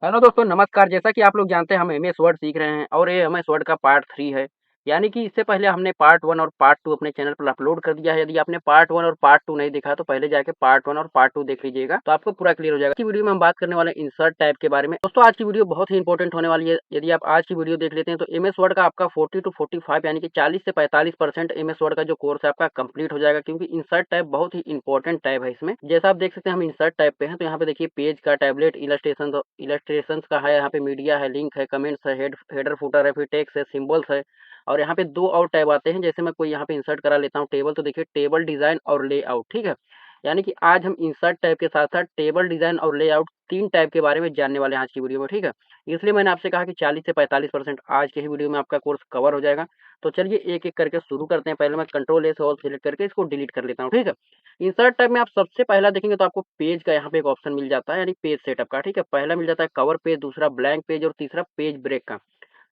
Hello दोस्तों, नमस्कार। जैसा कि आप लोग जानते हैं हम एमएस वर्ड सीख रहे हैं और ये एमएस वर्ड का पार्ट 3 है। यानी कि इससे पहले हमने पार्ट 1 और पार्ट 2 अपने चैनल पर अपलोड कर दिया है। यदि आपने पार्ट 1 और पार्ट 2 नहीं देखा तो पहले जाके पार्ट 1 और पार्ट 2 देख लीजिएगा, तो आपको पूरा क्लियर हो जाएगा। आज की वीडियो में हम बात करने वाले हैं इंसर्ट टाइप के बारे में। दोस्तों, आज की वीडियो बहुत ही इंपॉर्टेंट होने वाली है। यदि आप आज की वीडियो देख लेते हैं तो एमएस वर्ड का आपका 40 टू 45 यानी कि 40 से 45% एमएस वर्ड का जो कोर्स है आपका कंप्लीट हो जाएगा, क्योंकि इंसर्ट टाइप बहुत ही इंपॉर्टेंट टाइप है। इसमें जैसा आप देख सकते हैं हम इंसर्ट टाइप पे हैं, तो यहाँ पे देखिए पेज का, टैबलेट, इलस्ट्रेशन का है, यहाँ पे मीडिया है, लिंक है, कमेंट्स है, हेडर फुटर है, फिर टेक्स्ट है, सिंबल्स है। और यहाँ पे दो और टैब आते हैं। जैसे मैं कोई यहाँ पे इंसर्ट करा लेता हूँ टेबल, तो देखिए टेबल डिजाइन और लेआउट। ठीक है, यानी कि आज हम इंसर्ट टैब के साथ साथ टेबल डिजाइन और लेआउट तीन टैब के बारे में जानने वाले हैं आज की वीडियो में। ठीक है, इसलिए मैंने आपसे कहा कि 40 से 45% आज के ही वीडियो में आपका कोर्स कवर हो जाएगा। तो चलिए एक एक करके शुरू करते हैं। पहले मैं कंट्रोल ए से ऑल सिलेक्ट करके इसको डिलीट कर लेता हूँ। ठीक है, इंसर्ट टैब में आप सबसे पहला देखेंगे तो आपको पेज का यहाँ पे एक ऑप्शन मिल जाता है, यानी पेज सेटअप का। ठीक है, पहला मिल जाता है कवर पेज, दूसरा ब्लैंक पेज और तीसरा पेज ब्रेक का।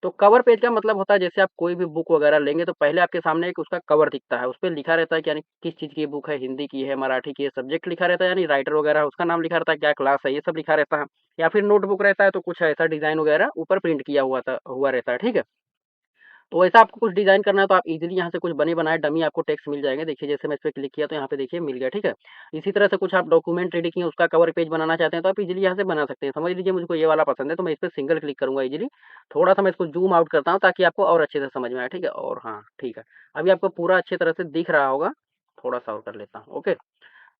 तो कवर पेज का मतलब होता है जैसे आप कोई भी बुक वगैरह लेंगे तो पहले आपके सामने एक उसका कवर दिखता है, उस पे लिखा रहता है कि यानी किस चीज़ की बुक है, हिंदी की है, मराठी की है, सब्जेक्ट लिखा रहता है, यानी राइटर वगैरह उसका नाम लिखा रहता है, क्या क्लास है, ये सब लिखा रहता है। या फिर नोटबुक रहता है तो कुछ ऐसा डिज़ाइन वगैरह ऊपर प्रिंट किया हुआ रहता है। ठीक है, तो वैसा आपको कुछ डिज़ाइन करना है तो आप इज़िली यहाँ से कुछ बने बनाए डमी आपको टेक्स्ट मिल जाएँगे। देखिए जैसे मैं इस पे क्लिक किया तो यहाँ पे देखिए मिल गया। ठीक है, इसी तरह से कुछ आप डॉक्यूमेंट रेडी किए उसका कवर पेज बनाना चाहते हैं तो आप इज़िली यहाँ से बना सकते हैं। समझ लीजिए मुझको ये वाला पसंद है तो मैं इस पे सिंगल क्लिक करूँगा इज़िली। थोड़ा-सा मैं इसको ज़ूम आउट करता हूँ ताकि आपको और अच्छे से समझ में आए। ठीक है, और हाँ, ठीक है। अभी आपको पूरा अच्छी तरह से दिख रहा होगा। थोड़ा-सा और कर लेता हूँ। ओके।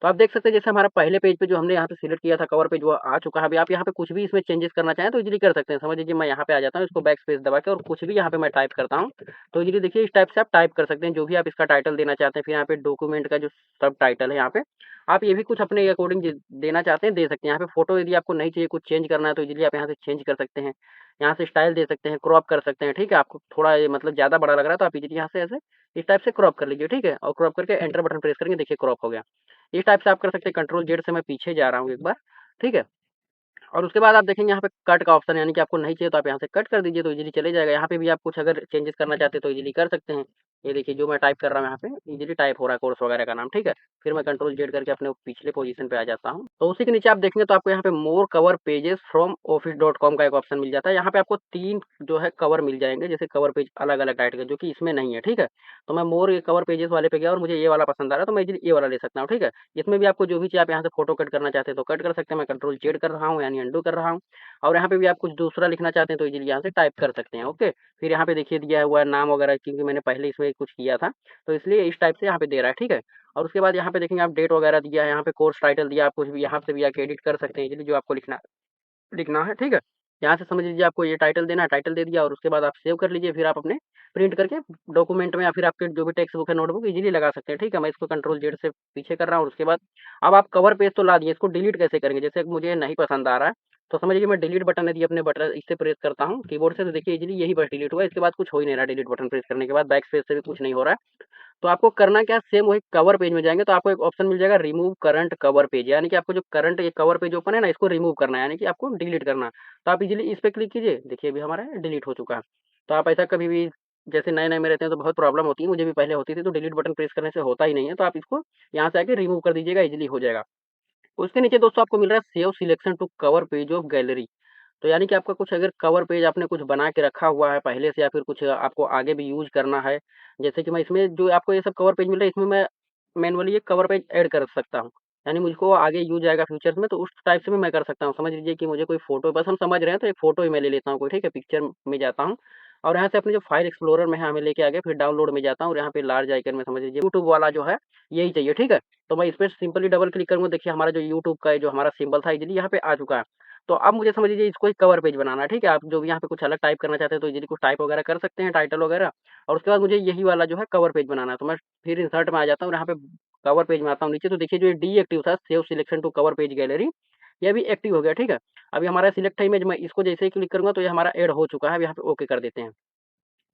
तो आप देख सकते हैं जैसे हमारा पहले पेज पे जो हमने यहाँ पे सिलेक्ट किया था कवर पेज वो आ चुका है। अभी आप यहाँ पे कुछ भी इसमें चेंजेस करना चाहें तो इज़िली कर सकते हैं। समझ लीजिए मैं यहाँ पे आ जाता हूँ, इसको बैक स्पेस दबा के और कुछ भी यहाँ पे मैं टाइप करता हूँ, तो इज़िली देखिए इस टाइप से आप टाइप कर सकते हैं जो भी आप इसका टाइटल देना चाहते हैं। फिर यहाँ पे डॉक्यूमेंट का जो सब टाइटल है यहाँ पे, आप ये भी कुछ अपने अकॉर्डिंग देना चाहते हैं दे सकते हैं। यहाँ पे फोटो यदि आपको नहीं चाहिए, कुछ चेंज करना है तो इज़िली आप यहाँ से चेंज कर सकते हैं। यहाँ से स्टाइल दे सकते हैं, क्रॉप कर सकते हैं। ठीक है, आपको थोड़ा ये मतलब ज़्यादा बड़ा लग रहा है तो आप इज़िली यहाँ से ऐसे इस टाइप से क्रॉप कर लीजिए। ठीक है, और क्रॉप करके एंटर बटन प्रेस करेंगे, देखिए क्रॉप हो गया। इस टाइप से आप कर सकते हैं। कंट्रोल जेड से मैं पीछे जा रहा हूँ एक बार। ठीक है, और उसके बाद आप देखेंगे यहाँ पे कट का ऑप्शन, यानी कि आपको नहीं चाहिए तो आप यहाँ से कट कर दीजिए तो इजीली चले जाएगा। यहाँ पे भी आप कुछ अगर चेंजेस करना चाहते हैं तो इजीली कर सकते हैं। ये देखिए जो मैं टाइप कर रहा हूँ यहाँ पे इजीली टाइप हो रहा है कोर्स वगैरह का नाम। ठीक है, फिर मैं कंट्रोल जेड करके अपने पिछले पोजीशन पे आ जाता हूँ। तो उसी के नीचे आप देखेंगे तो आपको यहाँ पे more cover pages from office dot com का एक ऑप्शन मिल जाता है। यहाँ पे आपको तीन जो है कवर मिल जाएंगे, जैसे कवर पेज अलग अलग टाइप के, जो कि इसमें नहीं है। ठीक है, तो मैं मोर कवर पेजेस वाले पे गया और मुझे ये वाला पसंद आ रहा है तो मैं इजीली ये वाला ले सकता हूँ। ठीक है, इसमें भी आपको जो भी चाहिए आप यहाँ से फोटो कट करना चाहते हैं तो कट कर सकते हैं। मैं कंट्रोल जेड कर रहा हूँ यानी अंडू कर रहा हूँ। और यहाँ पे भी आप कुछ दूसरा लिखना चाहते हैं तो इजीली यहाँ से टाइप कर सकते हैं। ओके, फिर यहाँ पे देखिए दिया हुआ है नाम वगैरह, क्योंकि मैंने पहले इसमें कुछ किया था तो इसलिए इस टाइप से यहाँ पे दे रहा है। ठीक है, और उसके बाद यहाँ पे देखेंगे आप डेट वगैरह दिया है, यहाँ पे कोर्स टाइटल दिया, आप कुछ भी यहाँ से भी आके एडिट कर सकते हैं इजीली जो आपको लिखना लिखना है। ठीक है, यहाँ से समझ लीजिए आपको ये टाइटल देना है, टाइटल दे दिया और उसके बाद आप सेव कर लीजिए। फिर आप अपने प्रिंट करके डॉक्यूमेंट में या फिर आपके जो भी टेक्स्ट बुक है, नोटबुक इजीली लगा सकते हैं। ठीक है, मैं इसको कंट्रोल जेड से पीछे कर रहा हूँ। उसके बाद अब आप कवर पेज तो ला दिए, इसको डिलीट कैसे करेंगे? जैसे मुझे नहीं पसंद आ रहा है तो समझ लीजिए मैं डिलीट बटन यदि अपने बटन इससे प्रेस करता हूँ कीबोर्ड से तो देखिए इजीली यही बस डिलीट हुआ। इसके बाद कुछ हो ही नहीं रहा, डिलीट बटन प्रेस करने के बाद बैक स्पेस से भी कुछ नहीं हो रहा है। तो आपको करना क्या है, सेम वही कवर पेज में जाएँगे तो आपको एक ऑप्शन मिल जाएगा रिमूव करंट कवर पेज, यानी कि आपको जो करंट ये कवर पेज ओपन है ना, इसको रिमूव करना है, यानी कि आपको डिलीट करना है। तो आप इज़िली इस पे क्लिक कीजिए, देखिए अभी हमारा डिलीट हो चुका है। तो आप ऐसा कभी भी जैसे नए-नए में रहते हैं तो बहुत प्रॉब्लम होती है, मुझे भी पहले होती थी, तो डिलीट बटन प्रेस करने से होता ही नहीं है। तो आप इसको यहाँ से आके रिमूव कर दीजिएगा, इज़िली हो जाएगा। उसके नीचे दोस्तों आपको मिल रहा है save selection to cover page of gallery. तो यानी कि आपका कुछ अगर कवर पेज आपने कुछ बना के रखा हुआ है पहले से या फिर कुछ आपको आगे भी यूज़ करना है, जैसे कि मैं इसमें जो आपको ये सब कवर पेज मिल रहा है इसमें मैं मैनुअली एक कवर पेज ऐड कर सकता हूँ। यानी मुझको आगे यूज़ आएगा फ्यूचर्स में तो उस टाइप से भी मैं कर सकता हूँ। समझ लीजिए कि मुझे कोई फ़ोटो बस हम समझ रहे हैं तो एक फ़ोटो ही मैं ले लेता हूँ कोई, ठीक है? पिक्चर में जाता हूँ और यहाँ से अपने जो फाइल एक्सप्लोरर में है हमें लेके आगे फिर डाउनलोड में जाता हूँ और यहाँ पे लार्ज आइकन में समझ लीजिए यूट्यूब वाला जो है यही चाहिए, ठीक है? तो मैं इसपे सिंपली डबल क्लिक करूँगा, देखिए हमारा जो यूट्यूब का जो हमारा सिंबल था इज़िली यहाँ पे आ चुका है। तो अब मुझे समझ लीजिए इसको एक कवर पेज बनाना है, ठीक है? आप जो भी यहाँ पे कुछ अलग टाइप करना चाहते हैं तो इज़िली कुछ टाइप वगैरह कर सकते हैं, टाइटल वगैरह और उसके बाद मुझे यही वाला जो है कवर पेज बनाना है। तो मैं फिर इंसर्ट में आ जाता हूँ और यहाँ पे कवर पेज में आता हूँ नीचे तो देखिए जो ये डीएक्टिव था save selection to cover page gallery, ये भी एक्टिव हो गया, ठीक है? अभी हमारा सिलेक्ट है इमेज, मैं इसको जैसे ही क्लिक करूँगा तो ये हमारा ऐड हो चुका है। अब यहाँ पे ओके कर देते हैं,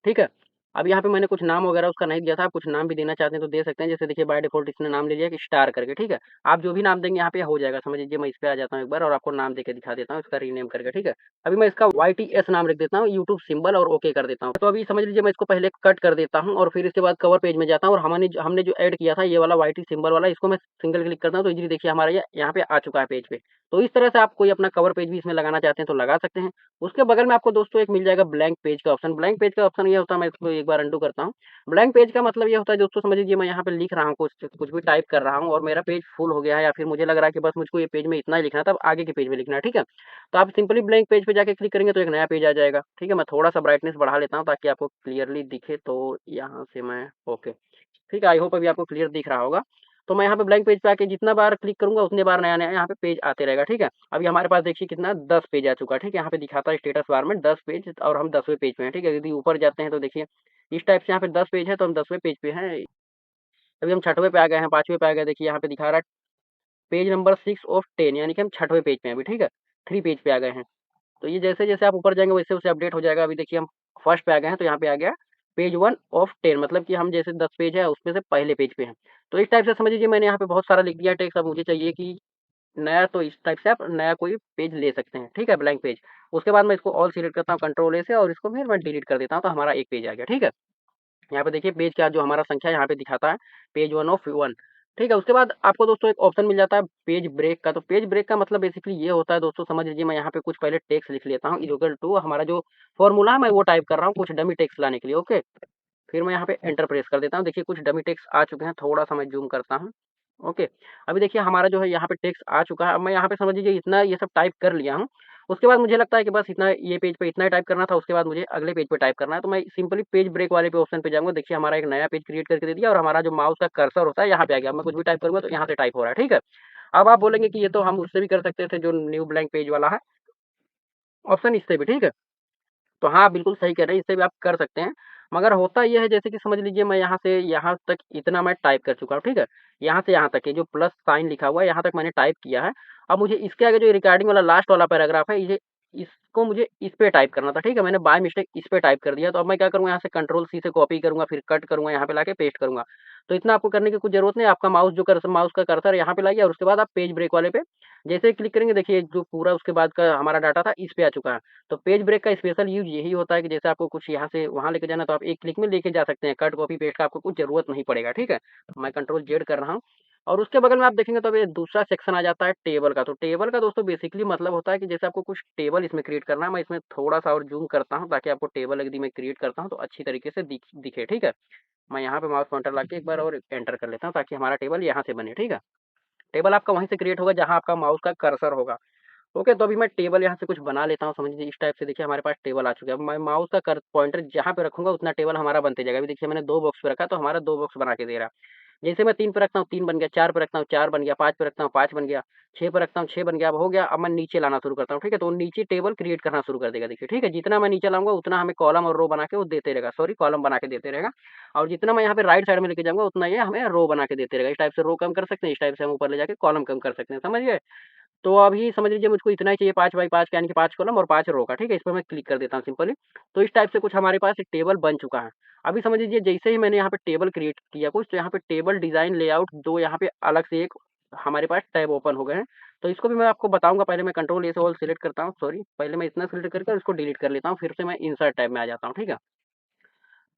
ठीक है? अब यहाँ पे मैंने कुछ नाम वगैरह उसका नहीं दिया था, आप कुछ नाम भी देना चाहते हैं तो दे सकते हैं। जैसे देखिए बाय डिफ़ॉल्ट इसने नाम ले लिया कि स्टार करके, ठीक है? आप जो भी नाम देंगे यहाँ पे हो जाएगा। समझ लीजिए मैं इस पे आ जाता हूँ एक बार और आपको नाम देके दिखा देता हूँ इसका रीनेम करके, ठीक है? अभी मैं इसका YTS नाम लिख देता हूँ, यूट्यूब सिंबल और ओके कर देता हूँ। तो अभी समझ लीजिए मैं इसको पहले कट कर देता हूँ और फिर इसके बाद कवर पेज में जाता हूँ और हमने जो ऐड किया था ये वाला YT सिंबल वाला, इसको मैं सिंगल क्लिक करता हूँ तो ईज़िली देखिए हमारा ये यहाँ पे आ चुका है पेज पे। तो इस तरह से आप कोई अपना कवर पेज भी इसमें लगाना चाहते हैं तो लगा सकते हैं। उसके बगल में आपको दोस्तों एक मिल जाएगा ब्लैंक पेज का ऑप्शन। ब्लैंक पेज का ऑप्शन ये होता है, मैं इसको एक बार अंडू करता हूँ। ब्लैंक पेज का मतलब ये होता है दोस्तों, समझ लीजिए मैं यहाँ पे लिख रहा हूँ कुछ कुछ भी टाइप कर रहा हूँ और मेरा पेज फुल हो गया है या फिर मुझे लग रहा है कि बस मुझको ये पेज में इतना ही लिखना था, अब आगे के पेज में लिखना है, ठीक है? तो आप सिंपली ब्लैंक पेज पे जाके क्लिक करेंगे तो एक नया पेज आ जाएगा, ठीक है? मैं थोड़ा-सा ब्राइटनेस बढ़ा लेता हूँ ताकि आपको क्लियरली दिखे, तो यहाँ से मैं ओके, ठीक है? आई होप अभी आपको क्लियर दिख रहा होगा। तो मैं यहाँ पे ब्लैंक पेज पे आके जितना बार क्लिक करूँगा उतने बार नया-नया यहाँ पे पेज आते रहेगा, ठीक है? अभी हमारे पास देखिए कितना 10 पेज आ चुका है, ठीक है? यहाँ पे दिखाता है स्टेटस बार में 10 पेज और हम 10वें पेज पे हैं, ठीक है? यदि ऊपर जाते हैं तो देखिए इस टाइप से यहाँ पे 10 पेज है तो हम 10वें पेज पे हैं। अभी हम 6वें पे आ गए हैं, 5वें पे आ गए, देखिए यहाँ पे दिखा रहा है पेज नंबर 6 ऑफ 10, यानी कि हम 6वें पेज पे हैं अभी, ठीक है? 3 पेज पे आ गए हैं। तो ये जैसे-जैसे आप ऊपर जाएँगे वैसे-वैसे अपडेट हो जाएगा। अभी देखिए हम फर्स्ट पे आ गए हैं तो यहाँ पे आ गया पेज 1 ऑफ 10, मतलब कि हम जैसे 10 पेज है उसमें से पहले पेज पे हैं। तो इस टाइप से समझ लीजिए मैंने यहाँ पे बहुत सारा लिख दिया टेक्स्ट। अब मुझे चाहिए कि नया, तो इस टाइप से आप नया कोई पेज ले सकते हैं, ठीक है? Blank page. उसके बाद मैं इसको ऑल सिलेक्ट करता हूँ कंट्रोल ए से और इसको फिर मैं डिलीट कर देता हूँ तो हमारा एक पेज आ गया, ठीक है? यहाँ पे देखिए पेज का जो हमारा संख्या यहाँ पे दिखाता है पेज 1 ऑफ 1, ठीक है? उसके बाद आपको दोस्तों एक ऑप्शन मिल जाता है पेज ब्रेक का। तो पेज ब्रेक का मतलब बेसिकली ये होता है दोस्तों, समझ लीजिए मैं यहाँ पे कुछ पहले टेक्स्ट लिख लेता हूँ इक्वल टू हमारा जो फॉर्मूला है मैं वो टाइप कर रहा हूँ कुछ डमी टेक्स्ट लाने के लिए, ओके? फिर मैं यहाँ पे एंटर प्रेस कर देता हूँ। देखिए कुछ डमी टेक्स्ट आ चुके हैं, थोड़ा-सा मैं ज़ूम करता हूँ। ओके, अभी देखिए हमारा जो है यहाँ पे टेक्स्ट आ चुका है। अब मैं यहाँ पे समझ लीजिए इतना ये सब टाइप कर लिया हूँ। उसके बाद मुझे लगता है कि बस इतना ये पेज पे इतना ही टाइप करना था, उसके बाद मुझे अगले पेज पे टाइप करना है। तो मैं सिंपली पेज ब्रेक वाले पे ऑप्शन पे जाऊँगा। देखिए हमारा एक नया पेज क्रिएट करके दे दिया और हमारा जो माउस का कर्सर होता है यहाँ पे आ गया। अब मैं कुछ भी टाइप करूँगा तो यहाँ से टाइप हो रहा है, ठीक है? अब आप बोलेंगे कि ये तो हम उससे भी कर सकते थे जो न्यू ब्लैंक पेज वाला है ऑप्शन, इससे भी, ठीक है? तो हाँ, बिल्कुल सही कह रहे हैं, इससे भी आप कर सकते हैं। मगर होता ये है जैसे कि समझ लीजिए मैं यहाँ से यहाँ तक इतना मैं टाइप कर चुका हूँ, ठीक है? यहाँ से यहाँ तक ये जो प्लस साइन लिखा हुआ है यहाँ तक मैंने टाइप किया है। अब मुझे इसके आगे जो रिगार्डिंग वाला लास्ट वाला पैराग्राफ है ये इसको मुझे इस पे टाइप करना था, ठीक है? मैंने बाय मिस्टेक इस पे टाइप कर दिया, तो अब मैं क्या करूँगा, यहाँ से कंट्रोल सी से कॉपी करूँगा, फिर कट करूँगा, यहाँ पे लाके पेस्ट करूँगा। तो इतना आपको करने की कुछ ज़रूरत नहीं है, आपका माउस का कर्सर यहाँ पे लाइए और उसके बाद आप पेज ब्रेक वाले पे जैसे ही क्लिक करेंगे देखिए जो पूरा उसके बाद का हमारा डाटा था इस पे आ चुका है। तो पेज ब्रेक का स्पेशल यूज़ यही होता है कि जैसे आपको कुछ यहाँ से वहाँ लेके जाना है तो आप एक क्लिक में लेके जा सकते हैं। कट, कॉपी, पेस्ट का आपको कुछ ज़रूरत नहीं पड़ेगा, ठीक है? मैं कंट्रोल ज़ेड कर रहा हूँ और उसके बगल में आप देखेंगे तो अब ये दूसरा सेक्शन आ जाता है टेबल का। तो टेबल का दोस्तों बेसिकली मतलब होता है कि जैसे आपको कुछ टेबल इसमें क्रिएट करना है। मैं इसमें थोड़ा-सा और ज़ूम करता हूँ ताकि आपको टेबल यदि मैं क्रिएट करता हूँ तो अच्छी तरीके से दिखे, ठीक है? मैं यहाँ पे माउस पॉइंटर लाके एक बार और एंटर कर लेता हूँ ताकि हमारा टेबल यहाँ से बने, ठीक है? टेबल आपका वहीं से क्रिएट होगा जहाँ आपका माउस का कर्सर होगा। ओके, तो अभी मैं टेबल यहाँ से कुछ बना लेता हूँ। समझ लीजिए इस टाइप से देखिए हमारे पास टेबल आ चुका है। अब मैं माउस का कर पॉइंटर जहाँ पे रखूँगा उतना टेबल हमारा बनते जाएगा। अभी देखिए मैंने 2 बॉक्स पे रखा तो हमारा 2 बॉक्स बना के दे रहा है। जैसे मैं 3 पे रखता हूँ 3 बन गया, 4 पे रखता हूँ 4 बन गया, 5 पे रखता हूँ 5 बन गया, 6 पे रखता हूँ 6 बन गया। अब हो गया, अब मैं नीचे लाना शुरू करता हूँ, ठीक है? तो वो नीचे टेबल क्रिएट करना शुरू कर देगा देखिए, ठीक है? जितना मैं नीचे लाऊँगा उतना हमें कॉलम और रो बना के वो देते रहेगा, सॉरी कॉलम बना के देते रहेगा और जितना मैं यहाँ पे राइट साइड में लेके जाऊँगा उतना ये हमें रो बना के देते रहेगा। इस टाइप से रो कम कर सकते हैं, इस टाइप से हम ऊपर ले जाके कॉलम कम कर सकते हैं, समझ गए? तो अभी समझ लीजिए मुझको इतना ही चाहिए 5 बाई 5 का, यानी कि 5 कॉलम और 5 रो का, ठीक है? इस पे मैं क्लिक कर देता हूँ सिंपली। तो इस टाइप से कुछ हमारे पास एक टेबल बन चुका है। अभी समझ लीजिए जैसे ही मैंने यहाँ पे टेबल क्रिएट किया कुछ, तो यहाँ पे टेबल डिज़ाइन लेआउट 2 यहाँ पे अलग से एक हमारे पास टैब ओपन हो गए हैं। तो इसको भी मैं आपको बताऊँगा, पहले मैं कंट्रोल ए से ऑल सिलेक्ट करता हूँ, सॉरी पहले मैं इतना सिलेक्ट करके उसको डिलीट कर लेता हूँ, फिर से मैं इंसर्ट टैब में आ जाता हूँ, ठीक है?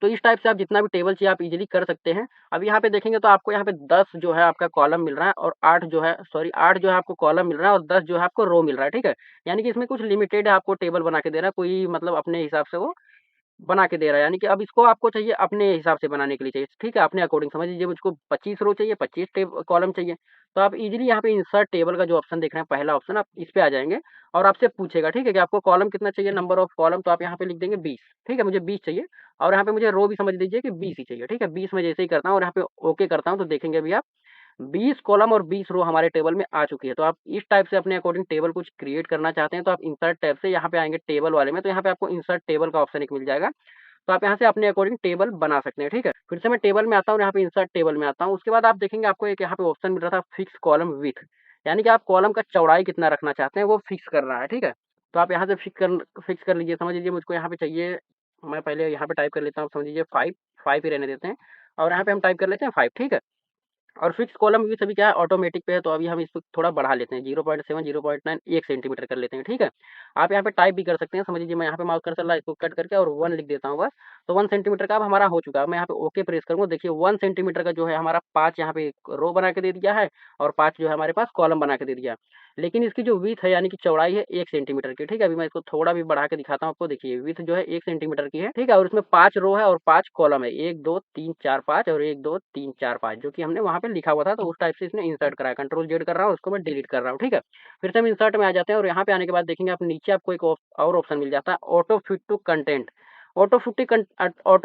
तो इस टाइप से आप जितना भी टेबल चाहिए आप इज़िली कर सकते हैं। अब यहाँ पे देखेंगे तो आपको यहाँ पे 10 जो है आपका कॉलम मिल रहा है और 8 जो है, सॉरी 8 जो है आपको कॉलम मिल रहा है और 10 जो है आपको रो मिल रहा है, ठीक है? यानी कि इसमें कुछ लिमिटेड आपको टेबल बना के दे रहा है, कोई मतलब अपने हिसाब से वो बना के दे रहा है, यानी कि अब इसको आपको चाहिए अपने हिसाब से बनाने के लिए चाहिए, ठीक है? अपने अकॉर्डिंग समझ लीजिए मुझको 25 रो चाहिए, 25 कॉलम चाहिए, तो आप इज़िली यहाँ पे इंसर्ट टेबल का जो ऑप्शन देख रहे हैं, पहला ऑप्शन आप इस पे आ जाएँगे और आपसे पूछेगा, ठीक है? कि आपको कॉलम कितना चाहिए, नंबर ऑफ कॉलम, तो आप यहाँ पे लिख देंगे 20, ठीक है? मुझे 20 चाहिए और यहाँ पे मुझे रो भी समझ लीजिए कि 20 ही चाहिए, ठीक है? 20 मैं जैसे ही करता हूँ और यहाँ पे ओके करता हूँ, तो देखेंगे अभी आप 20 कॉलम और 20 रो हमारे टेबल में आ चुकी है। तो आप इस टाइप से अपने अकॉर्डिंग टेबल कुछ क्रिएट करना चाहते हैं, तो आप इंसर्ट टैब से यहाँ पे आएँगे टेबल वाले में, तो यहाँ पे आपको इंसर्ट टेबल का ऑप्शन एक मिल जाएगा। तो आप यहाँ से अपने अकॉर्डिंग टेबल बना सकते हैं, ठीक है? फिर से मैं टेबल में आता हूँ, यहाँ पे इंसर्ट टेबल में आता हूँ। उसके बाद आप देखेंगे आपको एक यहाँ पे ऑप्शन मिल रहा था फिक्स कॉलम विड्थ, यानी कि आप कॉलम का चौड़ाई कितना रखना चाहते हैं वो फिक्स करना है, ठीक है? तो आप यहाँ से फिक्स कर लीजिए। समझ लीजिए मुझको यहाँ पे चाहिए मैं पहले यहाँ पे टाइप कर लेता हूँ, समझ लीजिए 5, 5 ही रहने देते हैं और यहाँ पे हम टाइप कर लेते हैं 5, ठीक है। और फिक्स कॉलम भी सभी क्या है ऑटोमेटिक पे है, तो अभी हम इसको थोड़ा बढ़ा लेते हैं 0.7, 0.9, 1 सेंटीमीटर कर लेते हैं, ठीक है। आप यहाँ पे टाइप भी कर सकते हैं, समझ लीजिए मैं यहाँ पे माउस कर्सर ला इसको कट करके और 1 लिख देता हूँ बस। तो 1 सेंटीमीटर का अब हमारा हो चुका है। मैं यहाँ पे ओके प्रेस करूँगा, देखिए 1 सेंटीमीटर का जो है हमारा 5 यहाँ पे रो बना के दे दिया है और 5 जो है हमारे पास कॉलम बना के दे दिया है। लेकिन इसकी जो विड्थ है यानी कि चौड़ाई है 1 सेंटीमीटर की, ठीक है। अभी मैं इसको थोड़ा भी बढ़ा के दिखाता हूँ आपको, देखिए विड्थ जो है 1 सेंटीमीटर की है, ठीक है। और इसमें 5 रो है और 5 कॉलम है, 1, 2, 3, 4, 5 और 1, 2, 3, 4, 5 जो कि हमने वहाँ पे लिखा हुआ था, तो उस टाइप से इसने इंसर्ट करा है। कंट्रोल जेड कर रहा हूँ, उसको मैं डिलीट कर रहा हूँ, ठीक है। फिर से हम इंसर्ट में आ जाते हैं और यहाँ पे आने के बाद देखेंगे आप नीचे आपको एक और ऑप्शन मिल जाता है, auto fit to content. Auto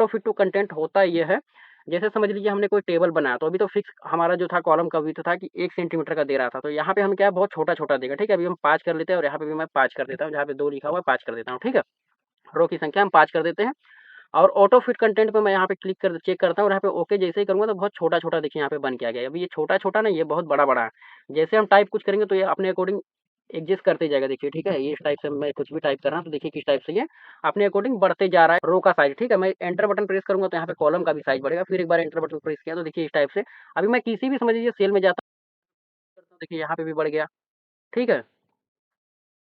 fit to content होता ये है, जैसे समझ लीजिए हमने कोई टेबल बनाया, तो अभी तो फिक्स हमारा जो था कॉलम का विड्थ था कि 1 सेंटीमीटर का दे रहा था, तो यहाँ पे हम क्या बहुत छोटा-छोटा देगा, ठीक है। अभी हम 5 कर लेते हैं और यहाँ पे भी मैं 5 कर देता हूँ, जहाँ पे 2 लिखा हुआ है 5 कर देता हूँ, ठीक है। रो की संख्या हम 5 कर देते हैं और ऑटो फिट कंटेंट पे मैं यहाँ पे क्लिक कर चेक करता हूँ और यहाँ पे ओके जैसे ही करूँगा तो बहुत छोटा-छोटा देखिए यहाँ पे बन के आ गया। अभी ये छोटा-छोटा नहीं, ये बहुत बड़ा-बड़ा है। जैसे हम टाइप कुछ करेंगे तो ये अपने अकॉर्डिंग एडजस्ट करते जाएगा, देखिए ठीक है। ये इस टाइप से मैं कुछ भी टाइप कर रहा हूँ तो देखिए किस टाइप से ये अपने अकॉर्डिंग बढ़ते जा रहा है रो का साइज़, ठीक है। मैं एंटर बटन प्रेस करूँगा तो यहाँ पे कॉलम का भी साइज़ बढ़ेगा। फिर एक बार एंटर बटन प्रेस किया तो देखिए इस टाइप से अभी मैं किसी भी समझ लीजिए सेल में जाता हूँ, देखिए यहाँ पे भी बढ़ गया, ठीक है।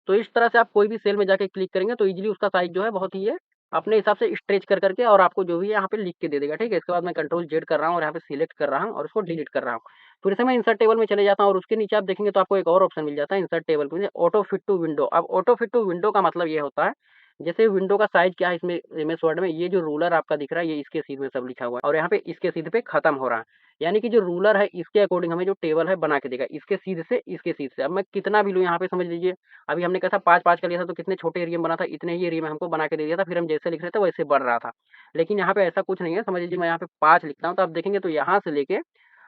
तो इस तरह से आप कोई भी सेल में जाके क्लिक करेंगे तो ईज़िली उसका साइज़ जो है बहुत ही ये अपने हिसाब से स्ट्रेच कर करके और आपको जो भी है यहाँ पे लिख के दे देगा, ठीक है। इसके बाद मैं कंट्रोल जेड कर रहा हूँ और यहाँ पे सिलेक्ट कर रहा हूँ और उसको डिलीट कर रहा हूँ। फिर से मैं इंसर्ट टेबल में चले जाता हूँ और उसके नीचे आप देखेंगे तो आपको एक और ऑप्शन मिल जाता है इंसर्ट टेबल में, ऑटो फिट टू विंडो। अब ऑटो फिट टू विंडो का मतलब ये होता है, जैसे विंडो का साइज़ क्या है इसमें एमएस वर्ड में, ये जो रूलर आपका दिख रहा है ये इसके सीध में सब लिखा हुआ है और यहाँ पे इसके सीध पे खत्म हो रहा है। यानी कि जो रूलर है इसके अकॉर्डिंग हमें जो टेबल है बना के देगा, इसके सीध से इसके सीध से। अब मैं कितना भी लूँ यहाँ पे समझ लीजिए, अभी हमने कहा था 5-5 का लिया था तो कितने छोटे एरिया में बना था, इतने ही एरिया में हमको बना के दे दिया था, फिर हम जैसे लिख रहे थे वैसे बढ़ रहा था। लेकिन यहाँ पे ऐसा कुछ नहीं है, समझ लीजिए मैं यहाँ पे 5 लिखता हूँ तो आप देखेंगे तो यहाँ से लेके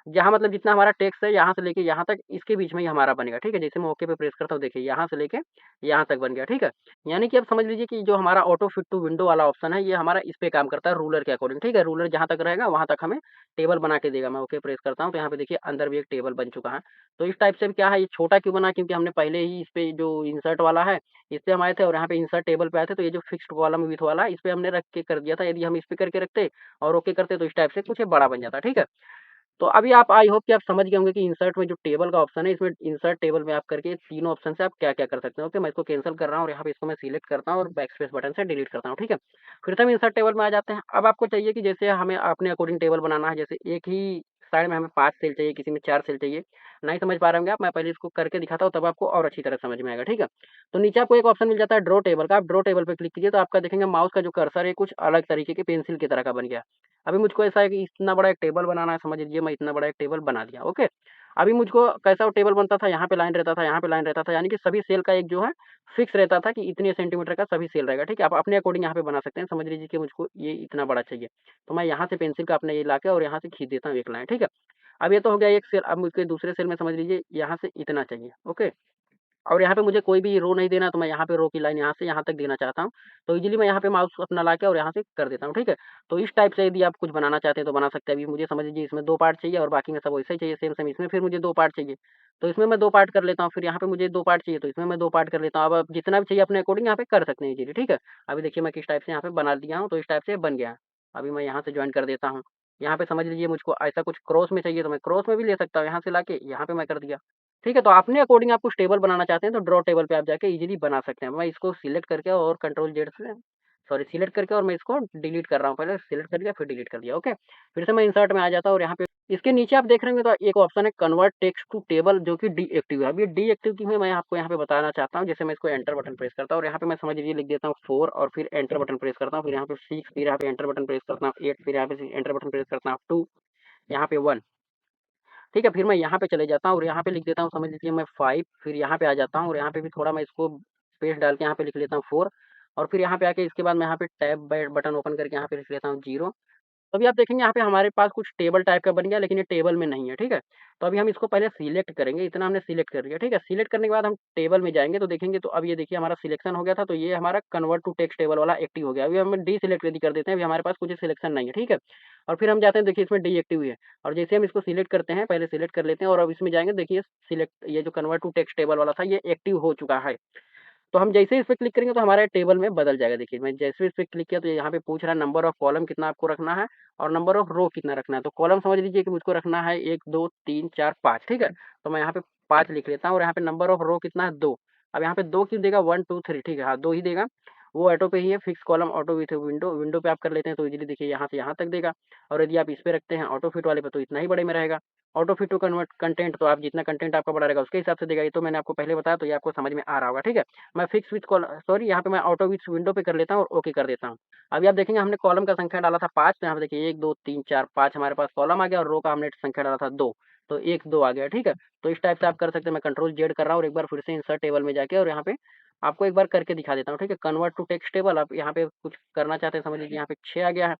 जहाँ मतलब जितना हमारा टेक्स्ट है यहाँ से लेके यहाँ तक इसके बीच में ही हमारा बनेगा, ठीक है। जैसे मैं ओके पे प्रेस करता हूँ देखिए यहाँ से लेके यहाँ तक बन गया, ठीक है। यानी कि अब समझ लीजिए कि जो हमारा ऑटो फिट टू विंडो वाला ऑप्शन है ये हमारा इस पे काम करता है रूलर के अकॉर्डिंग, ठीक है। रूलर जहाँ तक रहेगा वहाँ तक हमें टेबल बना के देगा। मैं ओके प्रेस करता हूँ तो यहाँ पे देखिए अंदर भी एक टेबल बन चुका है। तो इस टाइप से क्या है, ये छोटा क्यों बना, क्योंकि हमने पहले ही इस पे जो इंसर्ट वाला है इस पे हम आए थे और यहाँ पे इंसर्ट टेबल पे आए थे, तो ये जो फिक्स्ड कॉलम विड्थ वाला है इस पे हमने रख के कर दिया था। यदि हम इस पे करके रखते और ओके करते तो इस टाइप से कुछ ये बड़ा बन जाता, ठीक है। तो अभी आप आई होप कि आप समझ गए होंगे कि इंसर्ट में जो टेबल का ऑप्शन है, इसमें इंसर्ट टेबल में आप करके तीनों ऑप्शन से आप क्या-क्या कर सकते हैं। ओके, मैं इसको कैंसल कर रहा हूँ और यहाँ पे इसको मैं सिलेक्ट करता हूँ और बैकस्पेस बटन से डिलीट करता हूँ, ठीक है। फिर से हम इंसर्ट टेबल में आ जाते हैं। अब आपको चाहिए कि जैसे हमें अपने अकॉर्डिंग टेबल बनाना है, जैसे एक ही साइड में हमें 5 सेल चाहिए, किसी में 4 सेल चाहिए। नहीं समझ पा रहे होंगे आप, मैं पहले इसको करके दिखाता हूँ तब आपको और अच्छी तरह समझ में आएगा, ठीक है। तो नीचे आपको एक ऑप्शन मिल जाता है ड्रॉ टेबल का, आप ड्रॉ टेबल पे क्लिक कीजिए तो आपका देखेंगे माउस का जो कर्सर है कुछ अलग तरीके के पेंसिल की तरह का बन गया। अभी मुझको ऐसा है कि इतना बड़ा एक टेबल बनाना है, समझ लीजिए मैं इतना बड़ा एक टेबल बना दिया, ओके। अभी मुझको कैसा वो टेबल बनता था, यहाँ पे लाइन रहता था, यहाँ पे लाइन रहता था, यानी कि सभी सेल का एक जो है फिक्स रहता था कि इतने सेंटीमीटर का सभी सेल रहेगा, ठीक है। आप अपने अकॉर्डिंग यहाँ पे बना सकते हैं। समझ लीजिए कि मुझको ये इतना बड़ा चाहिए, तो मैं यहाँ से पेंसिल का अपना ये लाके और यहाँ से खींच देता हूँ एक लाइन, ठीक है। अब ये तो हो गया एक सेल, अब मुझको दूसरे सेल में समझ लीजिए यहाँ से इतना चाहिए, ओके। और यहाँ पे मुझे कोई भी रो नहीं देना, तो मैं यहाँ पे रो की लाइन यहाँ से यहाँ तक देना चाहता हूँ। तो इज़िली मैं यहाँ पे माउस अपना लाके और यहाँ से कर देता हूँ, ठीक है। तो इस टाइप से यदि आप कुछ बनाना चाहते हैं तो बना सकते हैं। अभी मुझे समझ लीजिए इसमें 2 पार्ट चाहिए और बाकी में सब वैसे ही चाहिए सेम-सेम, इसमें फिर मुझे 2 पार्ट चाहिए। तो इसमें मैं 2 पार्ट कर लेता हूँ, फिर यहाँ पे मुझे 2 पार्ट चाहिए तो इसमें मैं 2 पार्ट कर लेता हूँ। अब आप जितना भी चाहिए अपने अकॉर्डिंग यहाँ पे कर सकते हैं इज़िली, ठीक है। अभी देखिए मैं किस टाइप से यहाँ पे बना दिया हूँ, तो इस टाइप से बन गया है। अभी मैं यहाँ से जॉइन कर देता हूँ। यहाँ पे समझ लीजिए मुझको ऐसा कुछ क्रॉस में चाहिए तो मैं क्रॉस में भी ले सकता हूँ, यहाँ से लाके यहाँ पे मैं कर दिया। ठीक है, तो अपने अकॉर्डिंग आप कुछ टेबल बनाना चाहते हैं तो ड्रॉ टेबल पे आप जाके इज़िली बना सकते हैं। मैं इसको सिलेक्ट करके और कंट्रोल जेड से सॉरी सिलेक्ट करके और मैं इसको डिलीट कर रहा हूँ। पहले सिलेक्ट कर लिया फिर डिलीट कर दिया, ओके। फिर से मैं इंसर्ट में आ जाता हूँ और यहाँ पे इसके नीचे आप देख रहे होंगे तो एक ऑप्शन है कन्वर्ट टेक्स्ट टू टेबल जो कि डीएक्टिव है। अब ये डीएक्टिव की मैं आपको यहाँ पे बताना चाहता हूँ। जैसे मैं इसको एंटर बटन प्रेस करता हूँ और यहाँ पे मैं समझ लीजिए लिख देता हूँ 4 और फिर एंटर बटन प्रेस करता हूँ, फिर यहाँ पे 6, फिर यहाँ पे एंटर बटन प्रेस करता हूँ 8, फिर यहाँ पे एंटर बटन प्रेस करता हूँ 2, यहाँ पे 1। ठीक है, फिर मैं यहाँ पे चले जाता हूँ और यहाँ पे लिख देता हूँ समझ लीजिए मैं 5, फिर यहाँ पे आ जाता हूँ और यहाँ पे भी थोड़ा मैं इसको स्पेस डाल के यहाँ पे लिख लेता हूँ 4 और फिर यहाँ पे आके इसके बाद मैं यहाँ पे टैब बटन ओपन करके यहाँ पे लिख लेता हूँ 0। तो अभी आप देखेंगे यहाँ पे हमारे पास कुछ टेबल टाइप का बन गया, लेकिन ये टेबल में नहीं है, ठीक है। तो अभी हम इसको पहले सिलेक्ट करेंगे, इतना हमने सिलेक्ट कर लिया, ठीक है। सिलेक्ट करने के बाद हम टेबल में जाएंगे तो देखेंगे तो अब ये देखिए हमारा सिलेक्शन हो गया था, तो ये हमारा कन्वर्ट टू टेक्स्ट टेबल वाला एक्टिव हो गया। अभी हम डीसिलेक्ट यदि कर देते हैं, अभी हमारे पास कुछ सिलेक्शन नहीं है, ठीक है। और फिर हम जाते हैं देखिए इसमें डीएक्टिव ही है और जैसे हम इसको सिलेक्ट करते हैं, पहले सिलेक्ट कर लेते हैं और अब इसमें जाएंगे देखिए सिलेक्ट ये जो कन्वर्ट टू टेक्स्ट टेबल वाला था ये एक्टिव हो चुका है। तो हम जैसे ही इस पे क्लिक करेंगे तो हमारे टेबल में बदल जाएगा। देखिए मैं जैसे ही इस पे क्लिक किया तो यहाँ पे पूछ रहा है नंबर ऑफ कॉलम कितना आपको रखना है और नंबर ऑफ रो कितना रखना है। तो कॉलम समझ लीजिए कि मुझको रखना है 1, 2, 3, 4, 5, ठीक है। तो मैं यहाँ पे 5 लिख लेता हूँ और यहाँ पे नंबर ऑफ रो कितना है 2। अब यहाँ पे 2 क्यों देगा, 1, 2, 3, ठीक है, हाँ 2 ही देगा। वो ऑटो पे ही है, fix column auto with window, window पे आप कर लेते हैं तो इजीली देखिए यहाँ से यहाँ तक देगा। और यदि आप इस पे रखते हैं ऑटो फिट वाले पे तो इतना ही बड़े में रहेगा। Auto fit to convert content, तो आप जितना कंटेंट आपका बड़ा रहेगा उसके हिसाब से देगा। ये तो मैंने आपको पहले बताया, तो ये आपको समझ में आ रहा होगा, ठीक है। मैं फिक्स विथ कॉल सॉरी यहाँ पे मैं ऑटो विथ विंडो पे कर लेता हूँ और ओके कर देता हूँ। अभी आप देखेंगे हमने कॉलम का संख्या डाला था 5, तो यहाँ पे देखिए 1, 2, 3, 4, 5 हमारे पास कॉलम आ गया और रो का हमने संख्या डाला था 2, तो 1, 2 आ गया, ठीक है। तो इस टाइप से आप कर सकते हैं। मैं कंट्रोल जेड कर रहा हूँ और एक बार फिर से इंसर्ट टेबल में जाके और यहाँ पे आपको एक बार करके दिखा देता हूँ, ठीक है। कन्वर्ट टू टेक्स्ट टेबल, आप यहाँ पे कुछ करना चाहते हैं, समझ लीजिए यहाँ पे 6 आ गया है।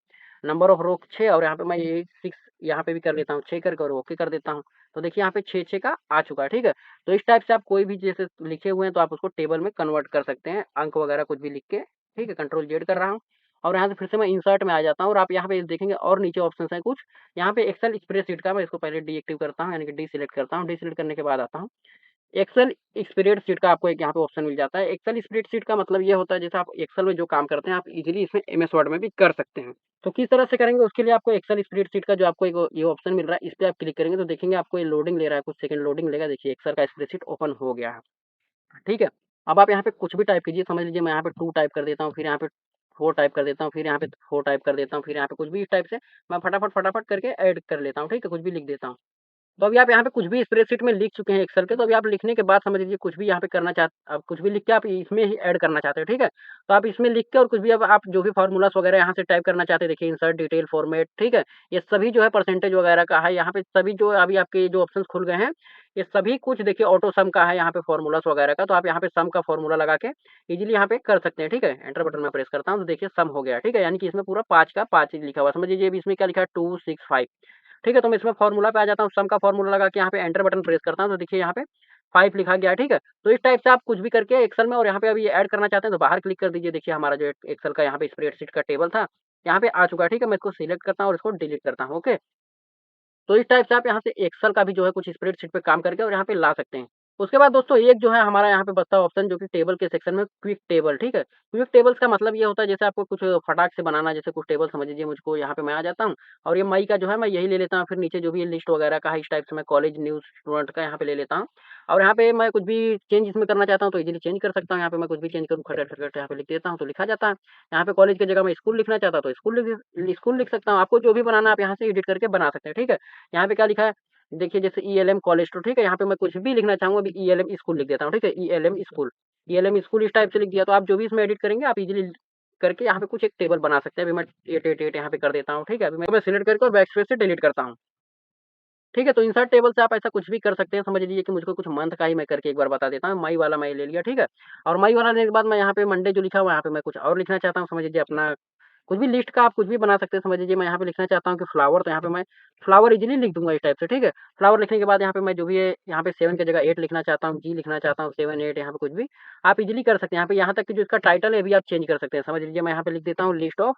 नंबर ऑफ रो 6 और यहाँ पे मैं ये 6 यहाँ पे भी कर लेता हूँ, 6 करके और ओके कर देता हूँ। तो देखिए यहाँ पे 6 का आ चुका है, ठीक है। तो इस टाइप से आप कोई भी जैसे लिखे हुए हैं तो आप उसको टेबल में कन्वर्ट कर सकते हैं, अंक वगैरह कुछ भी लिख के, ठीक है। कंट्रोल जेड कर रहा हूँ और यहाँ से फिर से मैं इंसर्ट में आ जाता हूँ और आप यहाँ पे देखेंगे और नीचे ऑप्शंस हैं कुछ। यहाँ पे एक्सेल स्प्रेडशीट का मैं इसको पहले डीएक्टिव करता हूँ, यानी कि डी सिलेक्ट करता हूँ। डी सिलेक्ट करने के बाद आता हूँ एक्सेल स्प्रेडशीट का, आपको एक यहाँ पे ऑप्शन मिल जाता है। एक्सेल स्प्रेडशीट का मतलब ये होता है जैसे आप एक्सेल में जो काम करते हैं आप इजीली इसमें एमएस वर्ड में भी कर सकते हैं। तो किस तरह से करेंगे उसके लिए आपको एक्सेल स्प्रेडशीट का जो आपको एक ये ऑप्शन मिल रहा है इस पे आप क्लिक करेंगे तो देखेंगे आपको ये लोडिंग ले रहा है, कुछ सेकंड लोडिंग लेगा। देखिए एक्सेल का स्प्रेडशीट ओपन हो गया है, ठीक है। अब आप यहाँ पे कुछ भी टाइप कीजिए, समझ लीजिए मैं यहाँ पे 2 टाइप कर देता हूँ, फिर यहाँ पे 4 टाइप कर देता हूँ, फिर यहाँ पे 4 टाइप कर देता हूँ, फिर यहाँ पे कुछ भी इस टाइप से मैं फटाफट करके ऐड कर लेता हूँ, ठीक है, कुछ भी लिख देता हूँ। तो अभी आप यहाँ पे कुछ भी स्प्रेडशीट में लिख चुके हैं एक्सेल के, तो अभी आप लिखने के बाद समझ लीजिए कुछ भी यहाँ पे करना आप कुछ भी लिख के आप इसमें ही ऐड करना चाहते हैं, ठीक है। तो आप इसमें लिख के और कुछ भी अब आप जो भी फार्मूलास वगैरह यहाँ से टाइप करना चाहते हैं, देखिए इंसर्ट डिटेल फॉर्मेट, ठीक है। ये सभी जो है परसेंटेज वगैरह का है, यहाँ पे सभी जो अभी आपके जो ऑप्शंस खुल गए हैं ये सभी कुछ देखिए ऑटो सम का है यहाँ पे फार्मूलास वगैरह का। तो आप यहाँ पे सम का फार्मूला लगा के इजीली यहाँ पे कर सकते हैं, ठीक है। एंटर बटन में प्रेस करता हूँ तो देखिए सम हो गया, ठीक है। यानी कि इसमें पूरा 5 का 5 ही लिखा हुआ है। समझ लीजिए अभी इसमें क्या लिखा है 2, 6, 5, ठीक है। तो मैं इसमें फार्मूला पे आ जाता हूँ, सम का फार्मूला लगा के यहाँ पे एंटर बटन प्रेस करता हूँ तो देखिए यहाँ पे 5 लिखा गया है, ठीक है। तो इस टाइप से आप कुछ भी करके एक्सेल में और यहाँ पे अभी ये ऐड करना चाहते हैं तो बाहर क्लिक कर दीजिए। देखिए हमारा जो एक्सेल का यहाँ पे स्प्रेडशीट का टेबल था यहाँ पे आ चुका है, ठीक है। मैं इसको सिलेक्ट करता हूँ और इसको डिलीट करता हूँ, ओके। तो इस टाइप से आप यहाँ से एक्सेल का भी जो है कुछ स्प्रेडशीट पे काम करके और यहाँ पे ला सकते हैं। उसके बाद दोस्तों एक जो है हमारा यहाँ पे बचता है ऑप्शन जो कि टेबल के सेक्शन में क्विक टेबल, ठीक है। क्विक टेबल्स का मतलब ये होता है जैसे आपको कुछ फटाक से बनाना है, जैसे कुछ टेबल समझ लीजिए मुझको यहाँ पे मैं आ जाता हूँ और ये मई का जो है मैं यही ले लेता हूँ, फिर नीचे जो भी लिस्ट वगैरह का है इस टाइप से मैं कॉलेज न्यूज़ स्टूडेंट का यहाँ पे ले लेता हूँ और यहाँ पे मैं कुछ भी चेंज इसमें करना चाहता हूँ तो इजीली चेंज कर सकता हूँ। यहाँ पे मैं कुछ भी चेंज करूँ खटखट यहाँ पे लिख देता हूँ तो लिखा जाता है। यहाँ पे कॉलेज की जगह मैं स्कूल लिखना चाहता हूँ तो स्कूल लिख सकता हूँ। आपको जो भी बनाना है आप यहाँ से एडिट करके बना सकते हैं, ठीक है। यहाँ पे क्या लिखा है देखिए जैसे ईएलएम कॉलेज टू, ठीक है। यहाँ पे मैं कुछ भी लिखना चाहूँगा, अभी ईएलएम स्कूल लिख देता हूँ, ठीक है। ईएलएम स्कूल इस टाइप से लिख दिया तो आप जो भी इसमें एडिट करेंगे आप इजीली करके यहाँ पे कुछ एक टेबल बना सकते हैं। अभी मैं 888 यहाँ पे कर देता हूँ, ठीक है। अभी मैं सिलेक्ट करके और बैक स्पेस से डिलीट करता हूँ, ठीक है। तो इंसर्ट टेबल से आप ऐसा कुछ भी कर सकते हैं। समझ लीजिए कि मुझको कुछ मंथ का ही मैं करके एक बार बता देता हूँ। मई वाला मैं ले लिया, ठीक है। और मई वाला लेने के बाद मैं यहाँ पे मंडे जो लिखा हुआ है यहाँ पे मैं कुछ और लिखना चाहता हूँ। समझ लीजिए अपना कुछ भी लिस्ट का आप कुछ भी बना सकते हैं। समझ लीजिए मैं यहाँ पे लिखना चाहता हूँ कि फ्लावर, तो यहाँ पे मैं फ्लावर इजीली लिख दूंगा इस टाइप से, ठीक है। फ्लावर लिखने के बाद यहाँ पे मैं जो भी है यहाँ पे 7 की जगह 8 लिखना चाहता हूँ, जी लिखना चाहता हूँ 7, 8 यहाँ पे कुछ भी आप इजीली कर सकते हैं। यहाँ पे यहाँ तक कि जो इसका टाइटल है भी आप चेंज कर सकते हैं। समझ लीजिए मैं यहाँ पे लिख देता हूँ लिस्ट ऑफ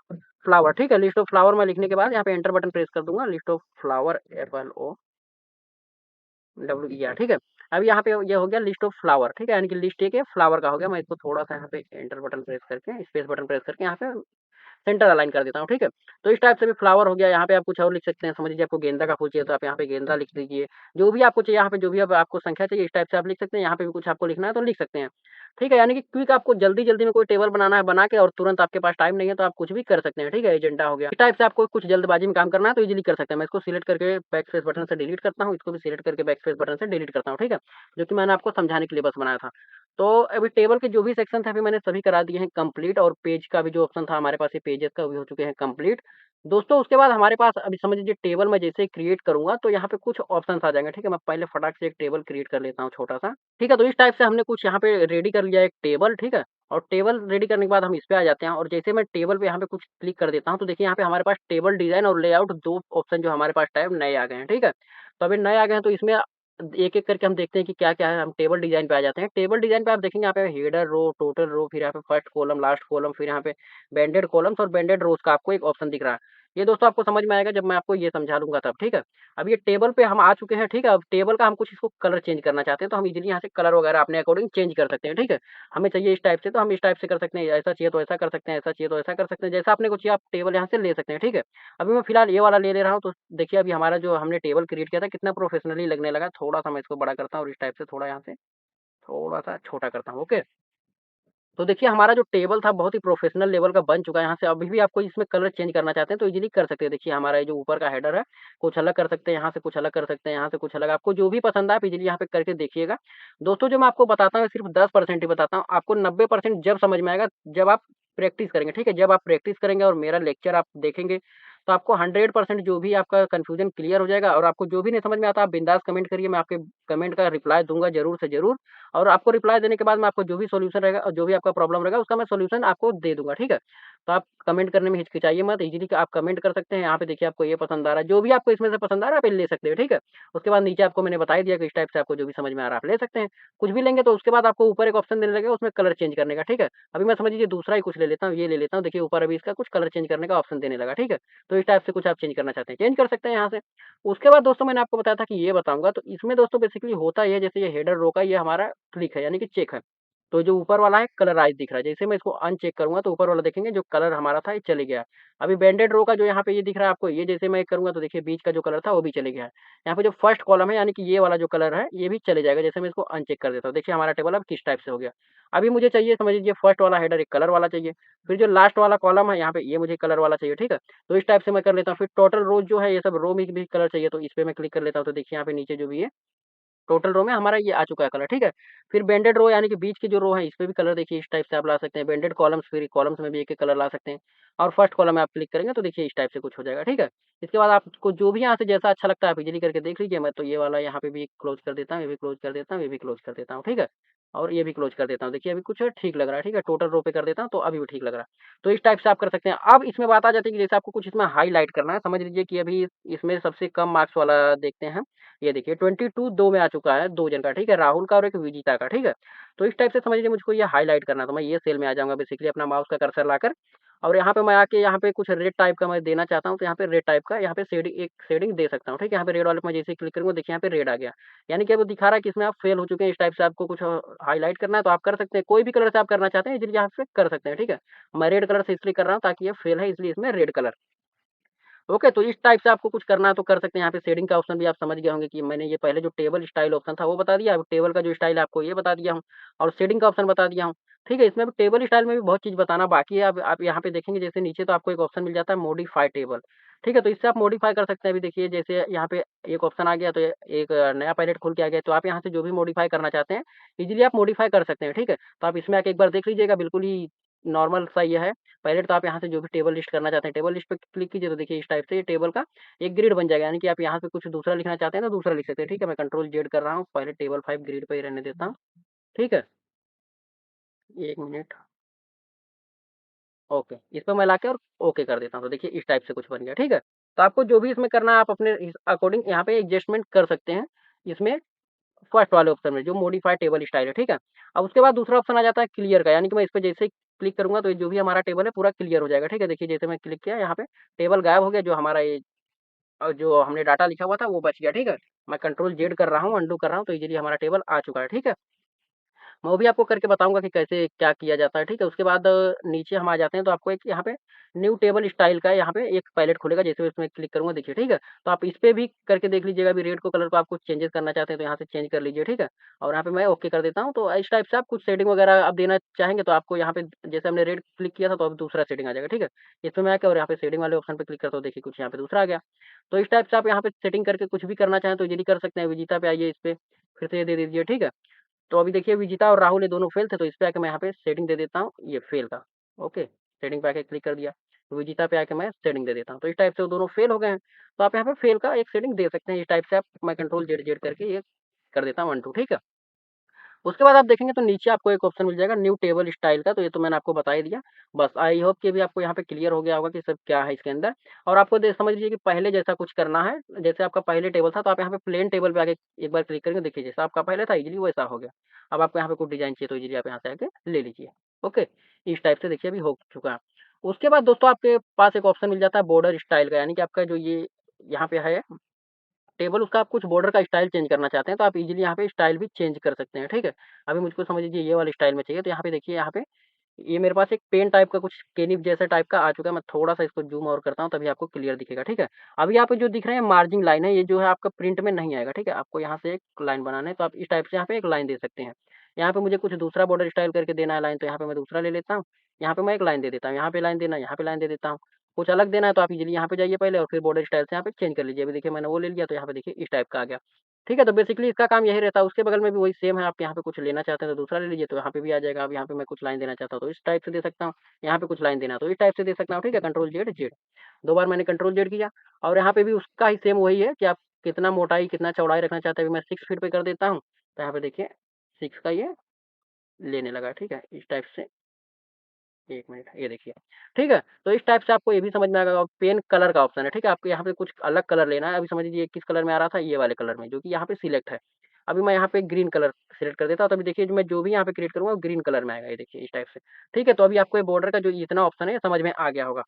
फ्लावर, ठीक है। लिस्ट ऑफ फ्लावर मैं लिखने के बाद यहाँ पे एंटर बटन प्रेस कर दूंगा, लिस्ट ऑफ फ्लावर FLOWER, ठीक है। अब यहाँ पे ये हो गया लिस्ट ऑफ फ्लावर, ठीक है। यानी कि लिस्ट एक है फ्लावर का हो गया। मैं इसको थोड़ा सा यहाँ पे एंटर बटन प्रेस करके स्पेस बटन प्रेस करके यहाँ पे सेंटर अलाइन कर देता हूँ, ठीक है। तो इस टाइप से भी फ्लावर हो गया। यहाँ पे आप कुछ और लिख सकते हैं। समझ लीजिए आपको गेंदा का फूल चाहिए तो आप यहाँ पे गेंदा लिख दीजिए। जो भी आपको चाहिए यहाँ पे जो भी अब आपको संख्या चाहिए इस टाइप से आप लिख सकते हैं। यहाँ पे भी कुछ आपको लिखना है तो लिख सकते हैं, ठीक है। यानी कि क्विक आपको जल्दी-जल्दी में कोई टेबल बनाना है बना के और तुरंत आपके पास टाइम नहीं है तो आप कुछ भी कर सकते हैं, ठीक है। एजेंडा हो गया। इस टाइप से आपको कुछ जल्दबाजी में काम करना है तो इजीली कर सकते हैं। मैं इसको सिलेक्ट करके बैक स्पेस बटन से डिलीट करता हूँ, इसको भी सिलेक्ट करके बैक स्पेस बटन से डिलीट करता हूँ, ठीक है। जो कि मैंने आपको समझाने के लिए बस बनाया था। तो अभी टेबल के जो भी सेक्शन थे अभी मैंने सभी करा दिए हैं कंप्लीट और पेज का भी जो ऑप्शन था हमारे पास ये पेजेस का भी हो चुके हैं कंप्लीट। दोस्तों उसके बाद हमारे पास अभी समझ लीजिए टेबल मैं जैसे ही क्रिएट करूँगा तो यहाँ पे कुछ ऑप्शंस आ जाएँगे, ठीक है। मैं पहले फटाक से एक टेबल क्रिएट कर लेता हूँ छोटा-सा, ठीक है। तो इस टाइप से हमने कुछ यहाँ पे रेडी कर लिया एक टेबल, ठीक है। और टेबल रेडी करने के बाद हम इस पे आ जाते हैं और जैसे मैं टेबल पे यहाँ पे कुछ क्लिक कर देता हूँ तो देखिए यहाँ पे हमारे पास टेबल डिज़ाइन और लेआउट 2 ऑप्शन जो हमारे पास टैब नए आ गए हैं, ठीक है। तो अभी नए आ गए हैं तो इसमें एक-एक करके हम देखते हैं कि क्या-क्या है। हम टेबल डिज़ाइन पे आ जाते हैं। टेबल डिज़ाइन पे आप देखेंगे यहाँ पे हेडर रो, टोटल रो, फिर यहाँ पे फर्स्ट कॉलम, लास्ट कॉलम, फिर यहाँ पे बैंडेड कॉलम्स और बैंडेड रोज़ का आपको एक ऑप्शन दिख रहा है। ये दोस्तों आपको समझ में आएगा जब मैं आपको ये समझा दूँगा तब, ठीक है? अब ये टेबल पे हम आ चुके हैं, ठीक है? अब टेबल का हम कुछ इसको कलर चेंज करना चाहते हैं, तो हम इज़िली यहाँ से कलर वगैरह अपने अकॉर्डिंग चेंज कर सकते हैं, ठीक है? हमें चाहिए इस टाइप से, तो हम इस टाइप से कर सकते हैं, ऐसा चाहिए तो ऐसा कर सकते हैं, ऐसा चाहिए तो ऐसा कर सकते हैं, जैसा आपने को चाहिए आप टेबल यहाँ से ले सकते हैं, ठीक है? अभी मैं फिलहाल ये वाला ले रहा हूँ, तो देखिए अभी हमारा जो हमने टेबल क्रिएट किया था कितना प्रोफेशनली लगने लगा। थोड़ा-सा मैं इसको बड़ा करता हूँ और इस टाइप से थोड़ा यहाँ से थोड़ा-सा छोटा करता हूँ, ओके? तो देखिए हमारा जो टेबल था बहुत ही प्रोफेशनल लेवल का बन चुका है। यहाँ से अभी भी आपको इसमें कलर चेंज करना चाहते हैं तो इज़िली कर सकते हैं। देखिए हमारा ये जो ऊपर का हेडर है, कुछ अलग कर सकते हैं, यहाँ से कुछ अलग कर सकते हैं, यहाँ से कुछ अलग, आपको जो भी पसंद आए आप इज़िली यहाँ पे करके देखिएगा। दोस्तों जो मैं आपको बताता हूँ सिर्फ़ 10% ही बताता हूँ, आपको 90% जब समझ में आएगा जब आप प्रैक्टिस करेंगे, ठीक है? जब आप प्रैक्टिस करेंगे और मेरा लेक्चर आप देखेंगे, तो आपको 100% जो भी आपका कन्फ्यूज़न क्लियर हो जाएगा और आपको जो भी नहीं समझ में आता आप बिंदास कमेंट करिए, मैं आपके कमेंट का रिप्लाई दूँगा ज़रूर से ज़रूर। और आपको रिप्लाई देने के बाद मैं आपको जो भी सॉल्यूशन रहेगा और जो भी आपका प्रॉब्लम रहेगा उसका मैं सॉल्यूशन आपको दे दूँगा, ठीक है? तो आप कमेंट करने में हिचकिचाइए मत, ईज़िली आप कमेंट कर सकते हैं, यहाँ पे देखिए आपको ये पसंद आ रहा है, जो भी आपको इसमें से पसंद आ रहा है आप ये ले सकते हो, ठीक है? उसके बाद नीचे आपको मैंने बता ही दिया कि इस टाइप से आपको जो भी समझ में आ रहा है आप ले सकते हैं। कुछ भी लेंगे तो उसके बाद आपको ऊपर एक ऑप्शन देने लगेगा उसमें कलर चेंज करने का, ठीक है? अभी मैं समझ लीजिए दूसरा ही कुछ ले लेता हूँ, ये ले लेता हूँ, देखिए ऊपर अभी इसका कुछ कलर चेंज करने का ऑप्शन देने लगा, ठीक है? तो इस टाइप से कुछ आप चेंज करना चाहते हैं, चेंज कर सकते हैं यहाँ से। उसके बाद दोस्तों मैंने आपको बताया था कि ये बताऊँगा, तो इसमें दोस्तों बेसिकली होता ये है जैसे ये हेडर रो का ये हमारा क्लिक है यानी कि चेक है। तो जो ऊपर वाला है कलराइज़ दिख रहा है, जैसे मैं इसको अनचेक करूँगा तो ऊपर वाला देखेंगे जो कलर हमारा था ये चले गया। अभी बैंडेड रो का जो यहाँ पे ये दिख रहा है आपको, ये जैसे मैं करूँगा तो देखिए बीच का जो कलर था वो भी चले गया है। यहाँ पे जो फर्स्ट कॉलम है यानी कि ये वाला जो कलर है ये भी चले जाएगा, जैसे मैं इसको अनचेक कर देता हूँ। देखिए हमारा टेबल अब किस टाइप से हो गया। अभी मुझे चाहिए समझ लीजिए फर्स्ट वाला हेडर एक कलर वाला चाहिए, फिर जो लास्ट वाला कॉलम है यहाँ पे ये मुझे कलर वाला चाहिए, ठीक है? तो इस टाइप से मैं कर लेता हूँ। फिर टोटल रोज़ जो है ये सब रो में भी कलर चाहिए तो इस पे मैं क्लिक कर लेता हूँ, तो देखिए यहाँ पे नीचे जो भी है टोटल रो में हमारा ये आ चुका है कलर, ठीक है? फिर बेंडेड रो यानी कि बीच की जो रो है, इसपे भी कलर देखिए इस टाइप से आप ला सकते हैं। बेंडेड कॉलम्स फिर कॉलम्स में भी एक-एक कलर ला सकते हैं और फर्स्ट कॉलम में आप क्लिक करेंगे तो देखिए इस टाइप से कुछ हो जाएगा, ठीक है? इसके बाद आपको जो भी यहाँ से जैसा अच्छा लगता है आप इज़िली करके देख लीजिए। मैं तो ये वाला यहाँ पे भी क्लोज़ कर देता हूँ, ये भी क्लोज़ कर देता हूँ, ये भी क्लोज़ कर देता हूँ, ठीक है? और ये भी क्लोज़ कर देता हूँ। देखिए अभी कुछ ठीक लग रहा है, ठीक है? टोटल रो पे कर देता हूँ तो अभी भी ठीक लग रहा है। तो इस टाइप से आप कर सकते हैं। अब इसमें बात आ जाती है कि जैसे आपको कुछ इसमें हाइलाइट करना है, समझ लीजिए कि अभी इसमें सबसे कम मार्क्स वाला देखते हैं। ये देखिए 22 2 में आ चुका है 2 जन का, ठीक है? राहुल का और एक विजिता का, ठीक है? तो इस टाइप से समझ लीजिए मुझको ये हाइलाइट करना है, तो मैं ये सेल में आ जाऊँगा बेसिकली अपना माउस का कर्सर लाकर और यहाँ पे मैं आके यहाँ पे कुछ रेड टाइप का मैं देना चाहता हूँ, तो यहाँ पे रेड टाइप का यहाँ पे शेडिंग दे सकता हूँ, ठीक है? यहाँ पे रेड वाले पे मैं जैसे ही क्लिक करूँगा देखिए यहाँ पे रेड आ गया। यानी कि अब वो दिखा रहा है कि इसमें आप फेल हो चुके हैं, इस टाइप से आपको कुछ हाइलाइट करना है तो आप कर सकते हैं। कोई भी कलर से आप करना चाहते हैं इज़िली यहाँ पे कर सकते हैं, ठीक है? मैं रेड कलर से इसलिए कर रहा हूँ ताकि ये फेल है इसलिए इसमें रेड कलर। ओके, तो इस टाइप से आपको कुछ करना है तो कर सकते हैं। यहाँ पे शेडिंग का ऑप्शन भी आप समझ गए होंगे कि मैंने ये पहले जो टेबल स्टाइल ऑप्शन था वो बता दिया, अब टेबल का जो स्टाइल है आपको ये बता दिया हूँ और शेडिंग का ऑप्शन बता दिया हूँ। ठीक है, इसमें भी टेबल स्टाइल में भी बहुत चीज़ बताना बाकी है। अब आप यहाँ पे देखेंगे जैसे नीचे तो आपको एक ऑप्शन मिल जाता है मॉडिफाई टेबल। ठीक है, तो इससे आप मॉडिफाई कर सकते हैं। अभी देखिए जैसे यहाँ पे एक ऑप्शन आ गया तो एक नया पैलेट खुल के आ गया, तो आप यहाँ से जो भी मॉडिफाई करना चाहते हैं, ईज़िली आप मॉडिफाई कर सकते हैं। ठीक है, तो आप इसमें आके एक बार देख लीजिएगा, बिल्कुल ही नॉर्मल सा ये है। पहले तो आप यहाँ से जो भी टेबल लिस्ट करना चाहते हैं, टेबल लिस्ट पे क्लिक कीजिए तो देखिए इस टाइप से ये टेबल का एक ग्रिड बन जाएगा, यानी कि आप यहाँ पे कुछ दूसरा लिखना चाहते हैं तो दूसरा लिख सकते हैं। ठीक है, मैं कंट्रोल जेड कर रहा हूँ, पहले टेबल 5 ग्रिड पे ही रहने देता हूँ। ठीक है, 1 मिनट, ओके, इस पे मैं लाके और ओके कर देता हूँ, तो देखिए इस टाइप से कुछ बन गया। ठीक है, तो आपको जो भी इसमें करना है आप अपने इस अकॉर्डिंग यहाँ पे एडजस्टमेंट कर सकते हैं, इसमें फर्स्ट वाले ऑप्शन में जो मॉडिफाई टेबल स्टाइल है। ठीक है, अब उसके बाद दूसरा ऑप्शन आ जाता है क्लियर का, यानी कि मैं इस पे जैसे ही क्लिक करूँगा तो ये जो भी हमारा टेबल है पूरा क्लियर हो जाएगा। ठीक है, देखिए जैसे मैं क्लिक किया यहाँ पे टेबल गायब हो गया, जो हमारा ये जो हमने डाटा लिखा हुआ था वो बच गया। ठीक है, मैं कंट्रोल जेड कर रहा हूँ, अंडू कर रहा हूँ, तो इजीली हमारा टेबल आ चुका है। ठीक है, मैं वो भी आपको करके बताऊँगा कि कैसे क्या किया जाता है। ठीक है, उसके बाद नीचे हम आ जाते हैं तो आपको एक यहाँ पे न्यू टेबल स्टाइल का यहाँ पे एक पैलेट खुलेगा, जैसे इसमें क्लिक करूँगा देखिए। ठीक है, तो आप इस पे भी करके देख लीजिएगा। अभी रेड को कलर को आपको चेंजेस करना चाहते हैं तो यहाँ से चेंज कर लीजिए। ठीक है, और यहाँ पे मैं ओके कर देता हूँ। तो इस टाइप से आप कुछ सेटिंग वगैरह आप देना चाहेंगे तो आपको यहाँ पे जैसे हमने रेड क्लिक किया था तो अब दूसरा सेटिंग आ जाएगा। ठीक है, इसमें मैं आके और यहाँ पे सेटिंग वाले ऑप्शन पे क्लिक करता हूँ, देखिए कुछ यहाँ पे दूसरा आ गया। तो इस टाइप से आप यहाँ पे सेटिंग करके कुछ भी करना चाहें तो इजीली कर सकते हैं। विजेता पे आइए, इस पे फिर से ये दे दीजिए। ठीक है, तो अभी देखिए विजिता और राहुल ये दोनों फेल थे, तो इस पे आके मैं यहाँ पे सेटिंग दे देता हूँ ये फेल का। ओके, सेटिंग पे आके क्लिक कर दिया। तो विजिता पे आके मैं सेटिंग दे देता हूँ। तो इस टाइप से वो दोनों फेल हो गए हैं। तो आप यहाँ पे फेल का एक सेटिंग दे सकते हैं। इस टाइप से आप मैं कंट्रोल जेड जेड करके ये कर देता हूँ 1 2। ठीक है? उसके बाद आप देखेंगे तो नीचे आपको एक ऑप्शन मिल जाएगा न्यू टेबल स्टाइल का, तो ये तो मैंने आपको बता ही दिया। बस आई होप कि अभी आपको यहाँ पे क्लियर हो गया होगा कि सब क्या है इसके अंदर। और आपको दे समझ लीजिए कि पहले जैसा कुछ करना है, जैसे आपका पहले टेबल था तो आप यहाँ पे प्लेन टेबल पे आके एक बार क्लिक करेंगे, देखिए जैसा आपका पहले था इजीली वैसा हो गया। अब आपको यहाँ पे कुछ डिज़ाइन चाहिए तो इजीली आप यहाँ से आके ले लीजिए। ओके, इस टाइप से देखिए अभी हो चुका है। उसके बाद दोस्तों आपके पास एक ऑप्शन मिल जाता है बॉर्डर स्टाइल का, यानी कि आपका जो ये यहाँ पे है टेबल, उसका आप कुछ बॉर्डर का स्टाइल चेंज करना चाहते हैं तो आप इजीली यहाँ पे स्टाइल भी चेंज कर सकते हैं, ठीक है। अभी मुझको समझ लीजिए ये वाले स्टाइल में चाहिए, तो यहाँ पे देखिए, यहाँ पे ये मेरे पास एक पेन टाइप का कुछ केनिफ जैसा टाइप का आ चुका है। मैं थोड़ा-सा इसको ज़ूम और करता हूँ तभी आपको क्लियर दिखेगा, ठीक है। अभी यहाँ पे जो दिख रहे हैं मार्जिन लाइन है, ये जो है आपका प्रिंट में नहीं आएगा, ठीक है। आपको यहाँ से एक लाइन बनाना है, तो आप इस टाइप से यहाँ पे एक लाइन दे सकते हैं। यहाँ पे मुझे कुछ दूसरा बॉर्डर स्टाइल करके देना है लाइन, तो यहाँ पे मैं दूसरा ले लेता हूँ। यहाँ पे मैं एक लाइन दे देता हूँ, यहाँ पे लाइन देना है, यहाँ पे लाइन दे देता हूँ। कुछ अलग देना है तो आप इज़िली यहाँ पे जाइए पहले और फिर बॉर्डर स्टाइल से यहाँ पे चेंज कर लीजिए। अभी देखिए मैंने वो ले लिया, तो यहाँ पे देखिए इस टाइप का आ गया। ठीक है, तो बेसिकली इसका काम यही रहता है। उसके बगल में भी वही सेम है, आप यहाँ पे कुछ लेना चाहते हैं तो दूसरा ले लीजिए, तो यहाँ पे भी आ जाएगा। अब यहाँ पे मैं कुछ लाइन देना चाहता हूँ तो इस टाइप से दे सकता हूँ। यहाँ पे कुछ लाइन देना है तो इस टाइप से दे सकता हूँ, ठीक है। कंट्रोल जेड जेड, 2 बार मैंने कंट्रोल जेड किया और यहाँ पे भी उसका ही सेम वही है कि आप कितना मोटाई, कितना चौड़ाई रखना चाहते हैं। अभी मैं 6 फीट पे कर देता हूँ, तो यहाँ पे देखिए 6 का ये लेने लगा, ठीक है। इस टाइप से 1 मिनट, ये देखिए, ठीक है। तो इस टाइप से आपको ये भी समझ में आ गया। पेन कलर का ऑप्शन है, ठीक है। आपको यहाँ पे कुछ अलग कलर लेना है। अभी समझ लीजिए किस कलर में आ रहा था, ये वाले कलर में, जो कि यहाँ पे सिलेक्ट है। अभी मैं यहाँ पे ग्रीन कलर सिलेक्ट कर देता हूँ, तो अभी देखिए जो मैं जो भी यहाँ पे क्रिएट करूँगा वो ग्रीन कलर में आएगा, ये देखिए इस टाइप से, ठीक है। तो अभी आपको ये बॉर्डर का जो इतना ऑप्शन है ये समझ में आ गया होगा।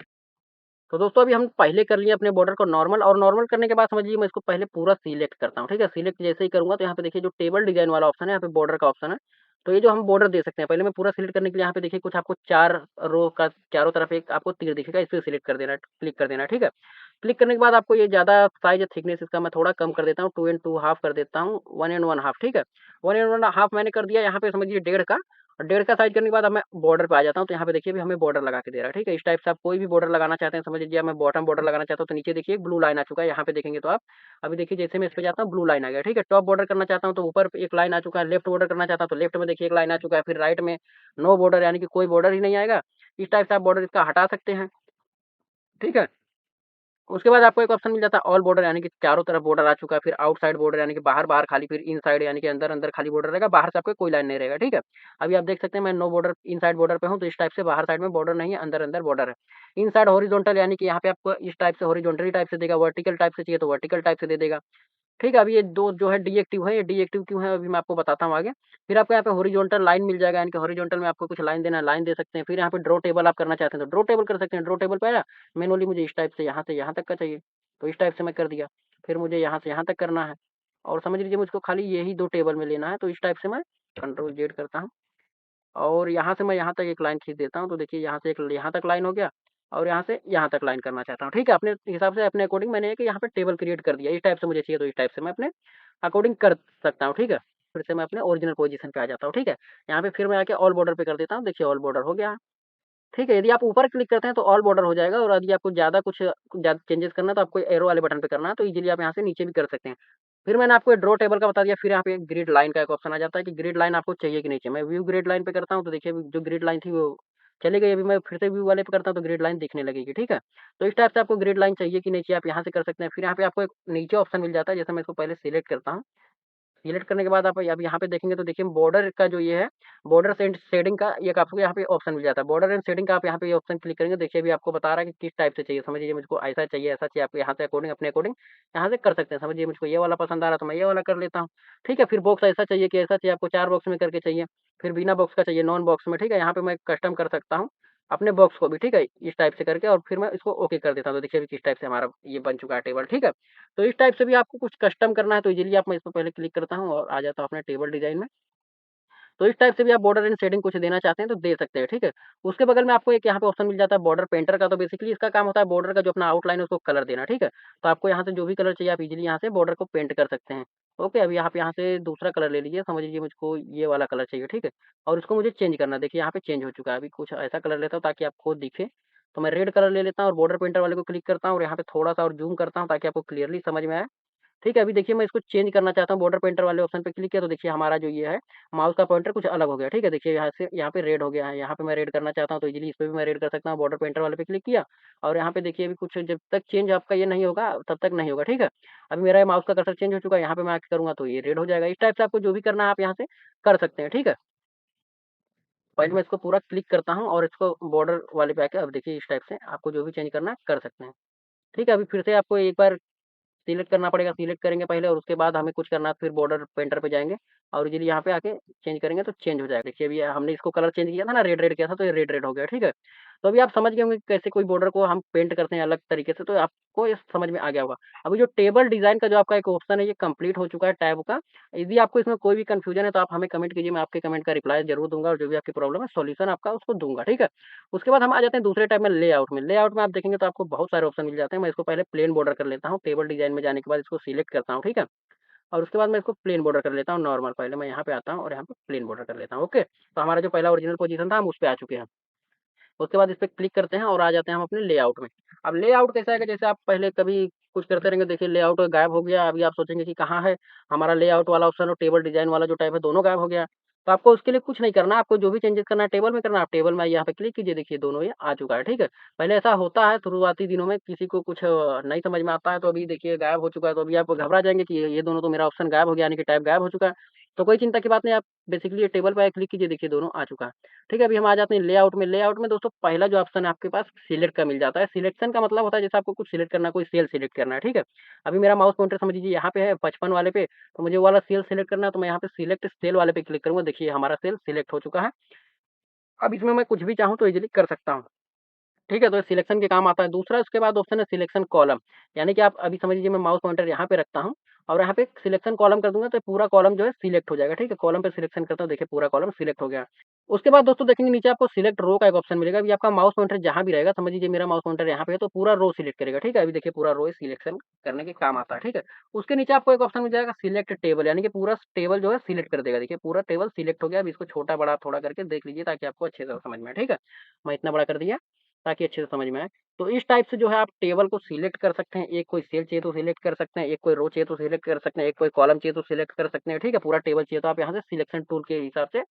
तो दोस्तों अभी हम पहले कर लिए अपने बॉर्डर को नॉर्मल, और नॉर्मल करने के बाद समझिए मैं इसको पहले पूरा सिलेक्ट करता हूँ, ठीक है। सिलेक्ट जैसे ही करूँगा तो यहाँ पे देखिए जो टेबल डिज़ाइन वाला ऑप्शन है, यहाँ पे बॉर्डर का ऑप्शन है। तो ये जो हम बॉर्डर दे सकते हैं, पहले मैं पूरा सिलेक्ट करने के लिए यहाँ पे देखिए कुछ आपको 4 रो का चारों तरफ एक आपको तीर दिखेगा, इस पे सिलेक्ट कर देना है, क्लिक कर देना है, ठीक है। क्लिक करने के बाद आपको ये ज़्यादा साइज़ या थिकनेस इसका मैं थोड़ा कम कर देता हूँ, 2 एंड 2 हाफ कर देता हूँ, 1 एंड 1 हाफ, ठीक है। 1 एंड 1 हाफ मैंने कर दिया, यहाँ पे समझिए 1.5 का, और 1.5 का साइज़ करने के बाद अब मैं बॉर्डर पे आ जाता हूँ, तो यहाँ पे देखिए अभी हमें बॉर्डर लगा के दे रहा है, ठीक है। इस टाइप से आप कोई भी बॉर्डर लगाना चाहते हैं, समझ लीजिए अब मैं बॉटम बॉर्डर लगाना चाहता हूँ, तो नीचे देखिए एक ब्लू लाइन आ चुका है, यहाँ पे देखेंगे तो आप, अभी देखिए जैसे मैं इस पे जाता हूँ ब्लू लाइन आ गया, ठीक है। टॉप बॉर्डर करना चाहता हूँ तो ऊपर एक लाइन आ चुका है, लेफ्ट बॉर्डर करना चाहता हूँ तो लेफ्ट में देखिए एक लाइन आ चुका है, फिर राइट में नो बॉर्डर, यानी कि कोई बॉर्डर ही नहीं आएगा। इस टाइप से आप बॉर्डर इसका हटा सकते हैं, ठीक है। उसके बाद आपको एक ऑप्शन मिल जाता है ऑल बॉर्डर, यानी कि चारों तरफ बॉर्डर आ चुका है, फिर आउटसाइड बॉर्डर यानी कि बाहर-बाहर खाली, फिर इनसाइड यानी कि अंदर-अंदर खाली बॉर्डर रहेगा, बाहर से आपको कोई लाइन नहीं रहेगा, ठीक है। अभी आप देख सकते हैं मैं नो बॉर्डर इनसाइड बॉर्डर पे हूँ, तो इस टाइप से बाहर साइड में बॉर्डर नहीं है, अंदर-अंदर बॉर्डर है। इनसाइड हॉरिजॉन्टल, यानी कि यहाँ पे आपको इस टाइप से हॉरिजॉन्टली टाइप से देगा, वर्टिकल टाइप से चाहिए तो वर्टिकल टाइप से दे देगा। ठीक है, अभी ये 2 जो है डीएक्टिव है, ये डीएक्टिव क्यों है अभी मैं आपको बताता हूँ आगे। फिर आपको यहाँ पे हॉरिजॉन्टल लाइन मिल जाएगा, यानी कि हॉरिजॉन्टल में आपको कुछ लाइन देना है, लाइन दे सकते हैं। फिर यहाँ पे ड्रॉ टेबल आप करना चाहते हैं तो ड्रॉ टेबल कर सकते हैं। ड्रॉ टेबल पे आया, मैनुअली मुझे इस टाइप से यहाँ तक का चाहिए, तो इस टाइप से मैं कर दिया। फिर मुझे यहाँ से यहाँ तक करना है, और समझ लीजिए मुझको खाली यही 2 टेबल में लेना है, तो इस टाइप से मैं कंट्रोल जेड करता हूँ। और यहाँ से मैं यहाँ तक एक लाइन खींच देता हूँ, तो देखिए यहाँ से एक यहाँ तक लाइन हो गया, और यहाँ से यहाँ तक लाइन करना चाहता हूँ, ठीक है। अपने हिसाब से अपने अकॉर्डिंग मैंने एक यहाँ पे टेबल क्रिएट कर दिया, इस टाइप से मुझे चाहिए तो इस टाइप से मैं अपने अकॉर्डिंग कर सकता हूँ, ठीक है। फिर से मैं अपने ओरिजिनल पोजीशन पे आ जाता हूँ, ठीक है। यहाँ पे फिर मैं आके ऑल बॉर्डर पे कर देता हूँ, देखिए ऑल बॉर्डर हो गया। ठीक है, यदि आप ऊपर क्लिक करते हैं तो ऑल बॉर्डर हो जाएगा, और यदि आपको ज़्यादा कुछ ज़्यादा चेंजेस करना है तो आपको एरो वाले बटन पे करना है, तो इजीली आप यहाँ से नीचे भी कर सकते हैं। फिर मैंने आपको ड्रॉ टेबल का बता दिया, फिर यहाँ पे ग्रिड लाइन का एक ऑप्शन आ जाता है कि ग्रिड लाइन आपको चाहिए कि नहीं चाहिए। मैं व्यू ग्रिड लाइन पे करता हूँ, तो देखिए अभी जो ग्रिड लाइन थी वो चली गई, अभी मैं फिर से व्यू वाले पे करता हूँ तो ग्रिड लाइन दिखने लगेगी, ठीक है। तो इस टाइप से आपको ग्रिड लाइन चाहिए कि नहीं चाहिए, आप यहाँ से कर सकते हैं। फिर यहाँ पे आपको एक नीचे ऑप्शन मिल जाता है, जैसे मैं इसको पहले सिलेक्ट करता हूँ। सिलेक्ट करने के बाद आप अब यहाँ पे देखेंगे तो देखिए बॉर्डर का जो ये है, बॉर्डर एंड शेडिंग का एक आपको यहाँ पे ऑप्शन मिल जाता है। बॉर्डर एंड शेडिंग का आप यहाँ पे ये ऑप्शन क्लिक करेंगे, देखिए अभी आपको बता रहा है कि किस टाइप से चाहिए। समझ लीजिए मुझको ऐसा चाहिए, आप यहाँ से अकॉर्डिंग अपने अकॉर्डिंग यहाँ से कर सकते हैं। समझिए मुझको ये वाला पसंद आ रहा है तो मैं ये वाला कर लेता हूँ, ठीक है। फिर बॉक्स ऐसा चाहिए कि ऐसा चाहिए, आपको 4 बॉक्स में करके चाहिए, फिर बिना बॉक्स का चाहिए, नॉन बॉक्स में, ठीक है। यहाँ पे मैं कस्टम कर सकता हूँ अपने बॉक्स को भी, ठीक है, इस टाइप से करके, और फिर मैं इसको ओके कर देता हूँ। तो देखिए अभी किस टाइप से हमारा ये बन चुका है टेबल, ठीक है। तो इस टाइप से भी आपको कुछ कस्टम करना है तो इजीली आप मैं इस पे पहले क्लिक करता हूँ और आ जाता हूँ अपने टेबल डिज़ाइन में। तो इस टाइप से भी आप बॉर्डर एंड शेडिंग कुछ देना चाहते हैं तो दे सकते हैं, ठीक है। उसके बगल में आपको एक यहाँ पे ऑप्शन मिल जाता है बॉर्डर पेंटर का, तो बेसिकली इसका काम होता है बॉर्डर का जो अपना आउटलाइन है उसको कलर देना, ठीक है। तो आपको यहाँ से जो भी कलर चाहिए आप इजीली यहाँ से बॉर्डर को पेंट कर सकते हैं। ओके, अभी आप यहाँ से दूसरा कलर ले लीजिए, समझ लीजिए मुझको ये वाला कलर चाहिए, ठीक है। और उसको मुझे चेंज करना है, देखिए यहाँ पे चेंज हो चुका है। अभी कुछ ऐसा कलर लेता हूँ ताकि आपको दिखे, तो मैं रेड कलर ले लेता हूँ और बॉर्डर पेंटर वाले को क्लिक करता हूँ और यहाँ पे थोड़ा सा और जूम करता हूँ ताकि आपको क्लियरली समझ में आए। ठीक है, अभी देखिए मैं इसको चेंज करना चाहता हूँ, बॉर्डर पेंटर वाले ऑप्शन पे क्लिक किया तो देखिए हमारा जो ये है माउस का पॉइंटर कुछ अलग हो गया, ठीक है। देखिए यहाँ से यहाँ पे रेड हो गया है, यहाँ पे मैं रेड करना चाहता हूँ तो इजीली इस पे भी मैं रेड कर सकता हूँ। बॉर्डर पेंटर वाले पे क्लिक किया और यहाँ पे देखिए अभी कुछ जब तक चेंज आपका ये नहीं होगा तब तक नहीं होगा, ठीक है। अभी मेरा माउस का कर्सर चेंज हो चुका है, यहाँ पे मैं आके करूँगा तो ये रेड हो जाएगा। इस टाइप से आपको जो भी करना है आप यहाँ से कर सकते हैं, ठीक है। पहले मैं इसको पूरा क्लिक करता हूँ और इसको बॉर्डर वाले पे आके अब देखिए इस टाइप से आपको जो भी चेंज करना है कर सकते हैं। ठीक है, अभी फिर से आपको एक बार सिलेक्ट करना पड़ेगा, सिलेक्ट करेंगे पहले और उसके बाद हमें कुछ करना है, फिर बॉर्डर पेंटर पे जाएँगे और इज़िली यहाँ पे आके चेंज करेंगे तो चेंज हो जाएगा। देखिए अभी हमने इसको कलर चेंज किया था ना, रेड रेड किया था तो ये रेड रेड हो गया, ठीक है। तो अभी आप समझ गए होंगे कि कैसे कोई बॉर्डर को हम पेंट करते हैं अलग तरीके से, तो आपको ये समझ में आ गया होगा। अभी जो टेबल डिज़ाइन का जो आपका एक ऑप्शन है, ये कंप्लीट हो चुका है टैब का। यदि आपको इसमें कोई भी कन्फ्यूजन है तो आप हमें कमेंट कीजिए, मैं आपके कमेंट का रिप्लाई ज़रूर दूँगा और जो भी आपकी प्रॉब्लम है सॉल्यूशन आपका उसको दूँगा, ठीक है? उसके बाद हम आ जाते हैं दूसरे टैब में लेआउट में। लेआउट में आप देखेंगे तो आपको बहुत सारे ऑप्शन मिल जाते हैं। मैं इसको पहले प्लेन बॉर्डर कर लेता हूँ, टेबल डिज़ाइन में जाने के बाद इसको सिलेक्ट करता हूँ, ठीक है? और उसके बाद मैं इसको प्लेन बॉर्डर कर लेता हूँ नॉर्मल। पहले मैं यहाँ पे आता हूँ और यहाँ पे प्लेन बॉर्डर कर लेता हूँ, ओके? तो हमारा जो पहला ओरिजिनल पोज़ीशन था हम उस पे आ चुके हैं। उसके बाद इस पे क्लिक करते हैं और आ जाते हैं हम अपने लेआउट में। अब लेआउट कैसा है कि जैसे आप पहले कभी कुछ करते रहेंगे, देखिए लेआउट गायब हो गया, अभी आप सोचेंगे कि कहाँ है हमारा लेआउट वाला ऑप्शन और टेबल डिज़ाइन वाला जो टैब है दोनों गायब हो गया। तो आपको उसके लिए कुछ नहीं करना है, आपको जो भी चेंजेस करना है टेबल में करना है, आप टेबल में यहाँ पे क्लिक कीजिए, देखिए दोनों ये आ चुका है, ठीक है? पहले ऐसा होता है शुरुआती दिनों में किसी को कुछ नहीं समझ में आता है, तो अभी देखिए गायब हो चुका है, तो अभी आप घबरा जाएँगे कि ये दोनों तो मेरा ऑप्शन गायब हो गया, यानी कि टैब गायब हो चुका है। तो कोई चिंता की बात नहीं, आप बेसिकली ये टेबल पे क्लिक कीजिए, देखिए दोनों आ चुका है। ठीक है, अभी हम आ जाते हैं लेआउट में। लेआउट में दोस्तों पहला जो ऑप्शन है आपके पास सिलेक्ट का मिल जाता है। सिलेक्शन का मतलब होता है जैसे आपको कुछ सिलेक्ट करना है, कोई सेल सिलेक्ट करना है, ठीक है? अभी मेरा माउस पॉइंटर समझ लीजिए यहाँ पे है 55 वाले पे, तो मुझे वो वाला सेल सिलेक्ट करना है, तो मैं यहाँ पे सिलेक्ट सेल वाले पे क्लिक करूँगा, देखिए हमारा सेल सिलेक्ट हो चुका है। अब इसमें मैं कुछ भी चाहूँ तो ईज़िली कर सकता हूँ। ठीक है, तो सिलेक्शन के काम आता है। दूसरा उसके बाद ऑप्शन है सिलेक्शन कॉलम, यानी कि आप अभी समझ लीजिए मैं माउस पॉइंटर यहाँ पे रखता हूँ और यहाँ पे सिलेक्शन कॉलम कर दूँगा तो पूरा कॉलम जो है सिलेक्ट हो जाएगा, ठीक है? कॉलम पे सिलेक्शन करता हूँ, देखिए पूरा कॉलम सिलेक्ट हो गया। उसके बाद दोस्तों देखेंगे नीचे आपको सिलेक्ट रो का एक ऑप्शन मिलेगा, अभी आपका माउस पॉइंटर जहाँ भी रहेगा, समझ लीजिए मेरा माउस पॉइंटर यहाँ पे है तो पूरा रो सिलेक्ट करेगा, ठीक है? अभी देखिए पूरा रो सिलेक्शन करने के काम आता है, ठीक है? उसके नीचे आपको एक ऑप्शन मिल जाएगा सिलेक्ट टेबल, यानी कि पूरा टेबल जो है सिलेक्ट कर देगा, देखिए पूरा टेबल सिलेक्ट हो गया। अब इसको छोटा-बड़ा थोड़ा करके देख लीजिए ताकि आपको अच्छे से समझ में आए, ठीक है? मैं इतना बड़ा कर दिया ताकि अच्छे से समझ में आए। तो इस टाइप से जो है आप टेबल को सिलेक्ट कर सकते हैं, एक कोई सेल चाहिए तो सिलेक्ट कर सकते हैं, एक कोई रो चाहिए तो सिलेक्ट कर सकते हैं, एक कोई कॉलम चाहिए तो सिलेक्ट कर सकते हैं, ठीक है? पूरा टेबल चाहिए तो आप यहाँ से सिलेक्शन टूल के हिसाब से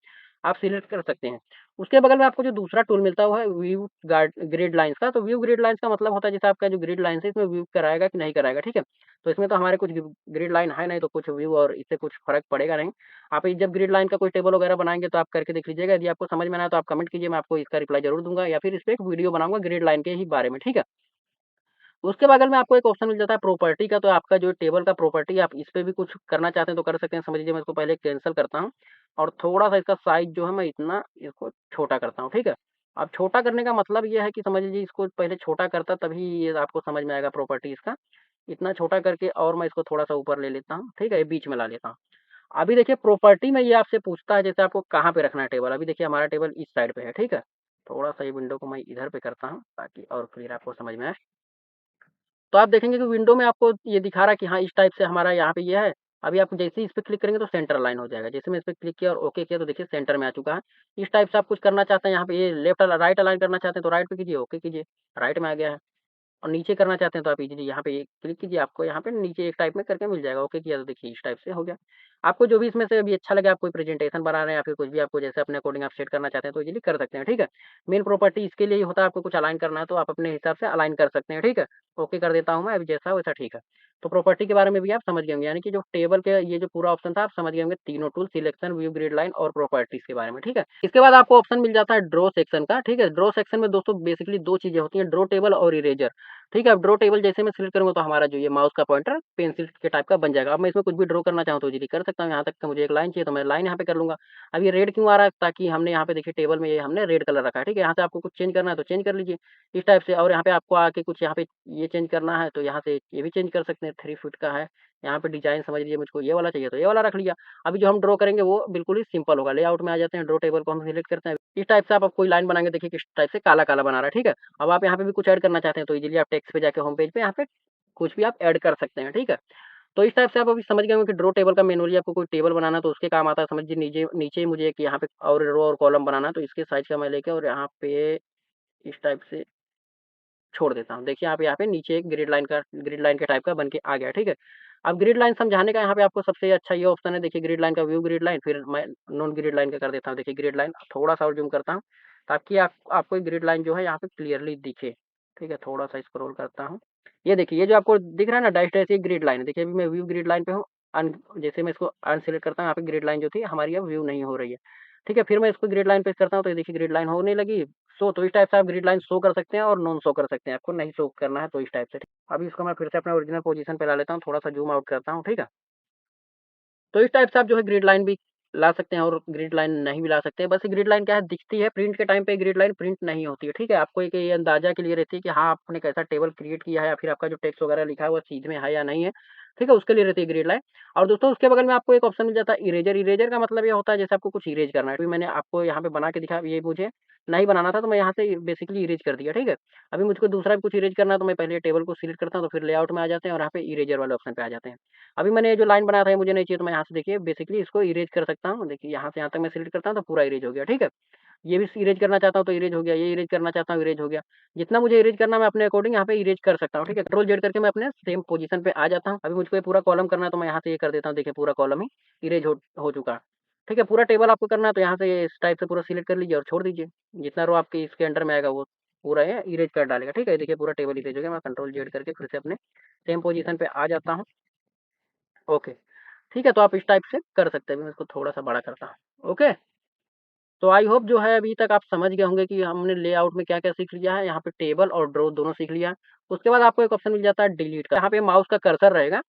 आप सिलेक्ट कर सकते हैं। उसके बगल में आपको जो दूसरा टूल मिलता है वो है व्यू गार्ड ग्रिड लाइन्स का, तो व्यू ग्रिड लाइन्स का मतलब होता है जैसे आपका जो ग्रिड लाइन्स है इसमें व्यू कराएगा कि नहीं कराएगा, ठीक है? तो इसमें तो हमारे कुछ ग्रिड लाइन है नहीं तो कुछ व्यू और इससे कुछ फ़र्क पड़ेगा नहीं। आप ये जब ग्रिड लाइन का कोई टेबल वगैरह बनाएँगे तो आप करके देख लीजिएगा, यदि आपको समझ में ना आए तो आप कमेंट कीजिए, मैं आपको इसका रिप्लाई ज़रूर दूँगा या फिर इस पे एक वीडियो बनाऊँगा ग्रिड लाइन के ही बारे में, ठीक है? उसके बगल में आपको एक ऑप्शन मिल जाता है प्रॉपर्टी का, तो आपका जो टेबल का प्रॉपर्टी आप इस पे भी कुछ करना चाहते हैं तो कर सकते हैं। समझ लीजिए मैं इसको पहले कैंसल करता हूँ और थोड़ा-सा इसका साइज़ जो है मैं इतना इसको छोटा करता हूँ, ठीक है? अब छोटा करने का मतलब ये है कि समझ लीजिए इसको पहले छोटा करता तभी ये आपको समझ में आएगा प्रॉपर्टी इसका। इतना छोटा करके और मैं इसको थोड़ा-सा ऊपर ले लेता हूँ, ठीक है? ये बीच में ला लेता हूँ। अभी देखिए प्रॉपर्टी में ये आपसे पूछता है जैसे आपको कहाँ पे रखना है टेबल। अभी देखिए हमारा टेबल इस साइड पे है, ठीक है? थोड़ा-सा ये विंडो को मैं इधर पे करता हूँ ताकि और क्लियर आपको समझ में आए। तो आप देखेंगे कि विंडो में आपको ये दिखा रहा है कि हाँ, इस टाइप से हमारा यहाँ पे ये है। अभी आप जैसे ही इस पे क्लिक करेंगे तो सेंटर अलाइन हो जाएगा। जैसे मैं इस पे क्लिक किया और ओके किया तो देखिए सेंटर में आ चुका है। इस टाइप से आप कुछ करना चाहते हैं यहाँ पे ये लेफ्ट राइट अलाइन करना चाहते हैं तो राइट पे कीजिए, ओके कीजिए, राइट में आ गया है। और नीचे करना चाहते हैं तो आप इज़िली यहाँ पे ये क्लिक कीजिए, आपको यहाँ पे नीचे एक टाइप में करके मिल जाएगा। ओके किया तो देखिए इस टाइप से हो गया। आपको जो भी इसमें से अभी अच्छा लगे, आप कोई प्रेजेंटेशन बना रहे हैं या फिर कुछ भी आपको जैसे अपने अकॉर्डिंग आप सेट करना चाहते हैं तो इज़िली कर सकते हैं, ठीक है? मेन प्रॉपर्टी इसके लिए ही होता है, आपको कुछ अलाइन करना है तो आप अपने हिसाब से अलाइन कर सकते हैं, ठीक है? ओके कर देता हूँ मैं, अभी जैसा वैसा ठीक है। तो प्रॉपर्टी के बारे में भी आप समझ गए होंगे, यानी कि जो टेबल के ये जो पूरा ऑप्शन था आप समझ गए होंगे, तीनों tool selection, view, grid line और प्रॉपर्टीज़ के बारे में, ठीक है? इसके बाद आपको ऑप्शन मिल जाता है ड्रॉ सेक्शन का, ठीक है? ड्रॉ सेक्शन में दोस्तों बेसिकली 2 चीज़ें होती हैं, ड्रॉ टेबल और इरेज़र। ठीक है, अब ड्रॉ टेबल जैसे मैं सिलेक्ट करूँगा तो हमारा जो ये माउस का पॉइंटर पेंसिल के टाइप का बन जाएगा। अब मैं इसमें कुछ भी ड्रॉ करना चाहूँ तो इज़िली कर सकता हूँ, यहाँ तक कि मुझे एक लाइन चाहिए तो मैं लाइन यहाँ पे कर लूँगा। अब ये रेड क्यों आ रहा है? ताकि हमने यहाँ पे देखिए टेबल में ये हमने रेड कलर रखा है, ठीक है? यहाँ से आपको कुछ चेंज करना है तो चेंज कर लीजिए, इस टाइप से। और यहाँ पे आपको आके कुछ यहाँ पे ये चेंज करना है तो यहाँ से ये भी चेंज कर सकते हैं, 3 फीट का है। यहाँ पे डिज़ाइन समझ लीजिए मुझको ये वाला चाहिए तो ये वाला रख लिया। अभी जो हम ड्रॉ करेंगे वो बिल्कुल ही सिंपल होगा। लेआउट में आ जाते हैं, ड्रॉ टेबल को हम सिलेक्ट करते हैं। इस टाइप से आप कोई लाइन बनाएँगे, देखिए किस टाइप से काला-काला बना रहा है, ठीक है? अब आप यहाँ पे भी कुछ ऐड करना चाहते हैं तो इज़िली आप टेक्स्ट पे जाके होम पेज पे यहाँ पे कुछ भी आप ऐड कर सकते हैं, ठीक है? तो इस टाइप से आप अभी समझ गए होंगे कि ड्रॉ टेबल का मैनुअली आपको कोई टेबल बनाना है तो उसके काम आता है। समझिए नीचे नीचे ही मुझे एक यहाँ पे और रो और कॉलम बनाना है तो इसके साइज़ का मैं लेके और यहाँ पे इस टाइप से छोड़ देता हूँ। देखिए आप यहाँ पे नीचे एक ग्रिड लाइन के टाइप का बन के आ गया, ठीक है? अब ग्रिड लाइन समझाने का यहाँ पे आपको सबसे अच्छा ये ऑप्शन है, देखिए ग्रिड लाइन का व्यू ग्रिड लाइन, फिर मैं नॉन ग्रिड लाइन का कर देता हूँ। देखिए ग्रिड लाइन थोड़ा-सा और ज़ूम करता हूँ ताकि आपको ये ग्रिड लाइन जो है यहाँ पे क्लियरली दिखे, ठीक है? थोड़ा-सा स्क्रॉल करता हूँ। ये देखिए ये जो आपको दिख रहा है ना डैश डैश, ये ग्रिड लाइन है। देखिए अभी मैं व्यू ग्रिड लाइन पे हूँ, जैसे मैं इसको अनसेलेक्ट करता हूँ, यहाँ पे ग्रिड लाइन जो थी हमारी अब व्यू नहीं हो रही है, ठीक है? फिर मैं इसको ग्रिड लाइन पे करता हूँ तो ये देखिए ग्रिड लाइन होने लगी। तो इस टाइप से आप ग्रिड लाइन शो कर सकते हैं और नॉन शो कर सकते हैं। आपको नहीं शो करना है तो इस टाइप से। अभी इसको मैं फिर से अपने ओरिजिनल पोज़ीशन पे ला लेता हूँ, थोड़ा-सा ज़ूम आउट करता हूँ, ठीक है? तो इस टाइप से आप जो है ग्रिड लाइन भी ला सकते हैं और ग्रिड लाइन नहीं भी ला सकते हैं। बस ग्रिड लाइन क्या है, दिखती है, प्रिंट के टाइम पे ग्रिड लाइन प्रिंट नहीं होती है, ठीक है? आपको एक ये अंदाज़ा के लिए रहती है कि हाँ, आपने कैसा टेबल क्रिएट किया है या फिर आपका जो टेक्स्ट वगैरह लिखा है वो चीज़ में है या नहीं है, ठीक है? उसके लिए रहती है ग्रिड लाइन। और दोस्तों उसके बगल में आपको एक ऑप्शन मिल जाता है इरेज़र। इरेज़र का मतलब ये होता है जैसे आपको कुछ इरेज़ करना है। अभी मैंने आपको यहाँ पे बना के दिखाया, ये मुझे नहीं बनाना था तो मैं यहाँ से बेसिकली इरेज़ कर दिया, ठीक है? अभी मुझको दूसरा भी कुछ इरेज़ करना है तो मैं पहले टेबल को सिलेक्ट करता हूँ, तो फिर लेआउट में आ जाते हैं और यहाँ पे इरेज़र वाले ऑप्शन पे आ जाते हैं। अभी मैंने ये जो लाइन बनाया था ये मुझे नहीं चाहिए तो मैं यहाँ से देखिए बेसिकली इसको इरेज कर सकता हूँ। देखिए यहाँ से यहाँ तक मैं सिलेक्ट करता हूँ तो पूरा इरेज हो गया, ठीक है? ये भी इरेज करना चाहता हूँ तो इरेज हो गया, ये इरेज करना चाहता हूँ इरेज हो गया। जितना मुझे इरेज करना मैं अपने अकॉर्डिंग यहाँ पे इरेज कर सकता हूँ, ठीक है? कंट्रोल जेड करके मैं अपने सेम पोजीशन पे आ जाता हूँ। अभी मुझको ये पूरा कॉलम करना है तो मैं यहाँ से ये कर देता हूँ, देखिए पूरा कॉलम ही इरेज हो चुका है, ठीक है? पूरा टेबल आपको करना है तो यहाँ से ये इस टाइप से पूरा सिलेक्ट कर लीजिए और छोड़ दीजिए। जितना रो आपके इसके अंडर में आएगा वो पूरा ये इरेज कर डालेगा, ठीक है? देखिए पूरा टेबल इरेज हो गया। मैं कंट्रोल जेड करके फिर से अपने सेम पोजीशन पे आ जाता हूँ। ओके। ठीक है, तो आप इस टाइप से कर सकते हैं। अभी मैं इसको थोड़ा-सा बड़ा करता हूँ। ओके? तो आई होप जो है अभी तक आप समझ गए होंगे कि हमने लेआउट में क्या-क्या सीख लिया है। यहाँ पे टेबल और ड्रॉ दोनों सीख लिया है। उसके बाद आपको एक ऑप्शन मिल जाता है डिलीट का। यहाँ पे माउस का कर्सर रहेगा।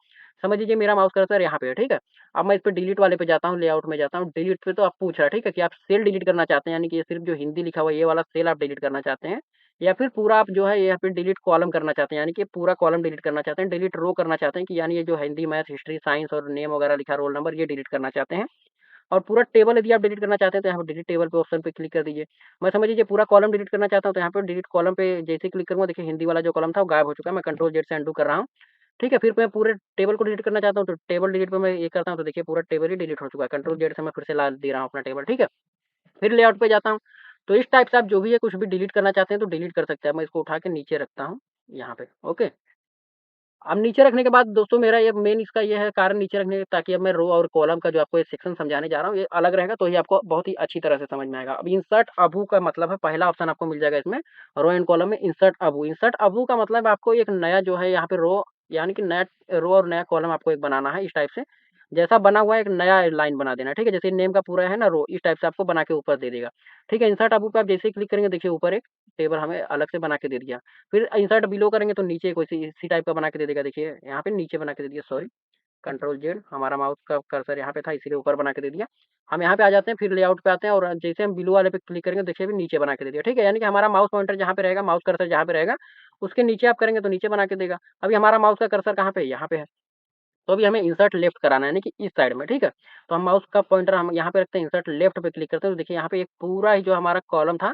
समझ लीजिए मेरा माउस कर्सर यहाँ पे है, ठीक है? अब मैं इस पे डिलीट वाले पे जाता हूँ, लेआउट में जाता हूँ। डिलीट पे तो आप पूछ रहा है, ठीक है? कि आप सेल डिलीट करना चाहते हैं, यानी कि ये सिर्फ़ जो हिंदी लिखा हुआ है ये वाला सेल आप डिलीट करना चाहते हैं, या फिर पूरा आप जो है यहाँ पे डिलीट कॉलम करना चाहते हैं, यानी कि पूरा कॉलम डिलीट करना चाहते हैं, डिलीट रो करना चाहते हैं कि यानी ये जो हिंदी, मैथ, हिस्ट्री, साइंस और नेम वगैरह लिखा, रोल नंबर ये डिलीट करना चाहते हैं। और पूरा टेबल यदि आप डिलीट करना चाहते हैं तो यहाँ पे डिलीट टेबल पे ऑप्शन पे क्लिक कर दीजिए। मैं समझ लीजिए पूरा कॉलम डिलीट करना चाहता हूँ तो यहाँ पे डिलीट कॉलम पे जैसे ही क्लिक करूँगा, देखिए हिंदी वाला जो कॉलम था वो गायब हो चुका है। मैं कंट्रोल जेड से अनडू कर रहा हूँ। ठीक है, फिर मैं पूरे टेबल को डिलीट करना चाहता हूँ तो टेबल डिलीट पे मैं ये करता हूँ तो देखिए पूरा टेबल ही डिलीट हो चुका है। कंट्रोल जेड से मैं फिर से ला दे रहा हूँ अपना टेबल, ठीक है। फिर लेआउट पे जाता हूँ। तो इस टाइप से आप जो भी है कुछ भी डिलीट करना चाहते हैं तो डिलीट कर सकते हैं। मैं इसको उठा के नीचे रखता हूँ यहाँ पे। ओके। अब नीचे रखने के बाद दोस्तों मेरा ये मेन इसका ये है कारण नीचे रखने का, ताकि अब मैं रो और कॉलम का जो आपको ये सेक्शन समझाने जा रहा हूँ ये अलग रहेगा तो ये आपको बहुत ही अच्छी तरह से समझ में आएगा। अब इंसर्ट अबू का मतलब है, पहला ऑप्शन आपको मिल जाएगा इसमें रो एंड कॉलम में इंसर्ट अबू। इंसर्ट अबू का मतलब आपको एक नया जो है यहाँ पे रो, यानी कि नया रो और नया कॉलम आपको एक बनाना है इस टाइप से। जैसा बना हुआ है एक नया लाइन बना देना है, ठीक है? जैसे नेम का पूरा है ना रो, इस टाइप से आपको बना के ऊपर दे देगा। ठीक है, इंसर्ट अबू पे आप जैसे ही क्लिक करेंगे देखिए ऊपर एक टेबल हमें अलग से बना के दे दिया। फिर इंसर्ट बिलो करेंगे तो नीचे कोई इसी टाइप का बना के दे देगा। देखिए यहाँ पे नीचे बना के दे दिया, सॉरी कंट्रोल जेड, हमारा माउस का कर्सर यहाँ पे था इसीलिए ऊपर बना के दे दिया। हम यहाँ पे आ जाते हैं, फिर लेआउट पे आते हैं और जैसे हम बिलो वाले पे क्लिक करेंगे देखिए अभी नीचे बना के दे दिया, ठीक है? यानी कि हमारा माउस पॉइंटर जहाँ पे रहेगा, माउस कर्सर जहाँ पे रहेगा उसके नीचे आप करेंगे तो नीचे बना के देगा। अभी हमारा माउस का कर्सर कहाँ पे है? यहाँ पे है। तो अभी हमें इंसर्ट लेफ्ट कराना है, यानी कि इस साइड में, ठीक है? तो हम माउस का पॉइंटर हम यहाँ पे रखते हैं, इंसर्ट लेफ्ट पे क्लिक करते हैं तो देखिए यहाँ पे एक पूरा ही जो हमारा कॉलम था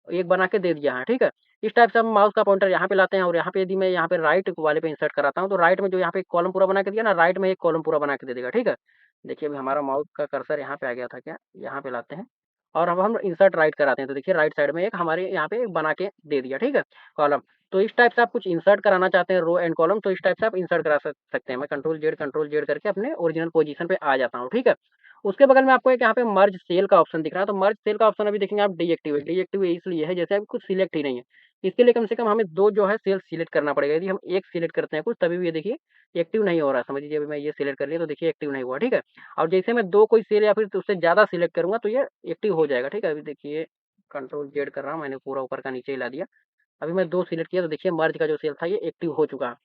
एक बना के दे दिया है, ठीक है? इस टाइप से हम माउस का पॉइंटर यहाँ पे लाते हैं और यहाँ पे यदि मैं यहाँ पे राइट वाले पे इंसर्ट कराता हूँ, तो राइट में जो यहाँ पे एक कॉलम पूरा बना के दिया ना, राइट में एक कॉलम पूरा बना के दे देगा, ठीक है? देखिए अभी हमारा माउस का कर्सर यहाँ पे आ गया था क्या? यहाँ पे लाते हैं और अब हम इंसर्ट राइट कराते हैं, तो देखिए राइट साइड में एक हमारे यहाँ पे एक बना के दे दिया, ठीक है? कॉलम। तो इस टाइप से आप कुछ इंसर्ट कराना चाहते हैं रो एंड कॉलम, तो इस टाइप से आप इंसर्ट करा सकते हैं। मैं कंट्रोल जेड करके अपने ओरिजिनल पोजीशन पे आ जाता हूँ, ठीक है? उसके बगल में आपको एक यहाँ पे मर्ज सेल का ऑप्शन दिख रहा है, तो मर्ज सेल का ऑप्शन अभी देखेंगे आप डीएक्टिव है। डीएक्टिव इसलिए है जैसे अभी कुछ सिलेक्ट ही नहीं है। इसके लिए कम से कम हमें 2 जो है सेल सिलेक्ट करना पड़ेगा। यदि हम एक सिलेक्ट करते हैं कुछ तभी भी ये देखिए एक्टिव नहीं हो रहा है। समझ लीजिए अभी मैं ये सिलेक्ट कर लिया तो देखिए एक्टिव नहीं हुआ, ठीक है? और जैसे मैं 2 कोई सेल या फिर उससे ज़्यादा सिलेक्ट करूँगा तो ये एक्टिव हो जाएगा, ठीक है? अभी देखिए कंट्रोल जेड कर रहा हूँ, मैंने पूरा ऊपर का नीचे हिला दिया। अभी मैं 2 सिलेक्ट किया तो देखिए मर्ज का जो सेल था ये एक्टिव हो चुका है।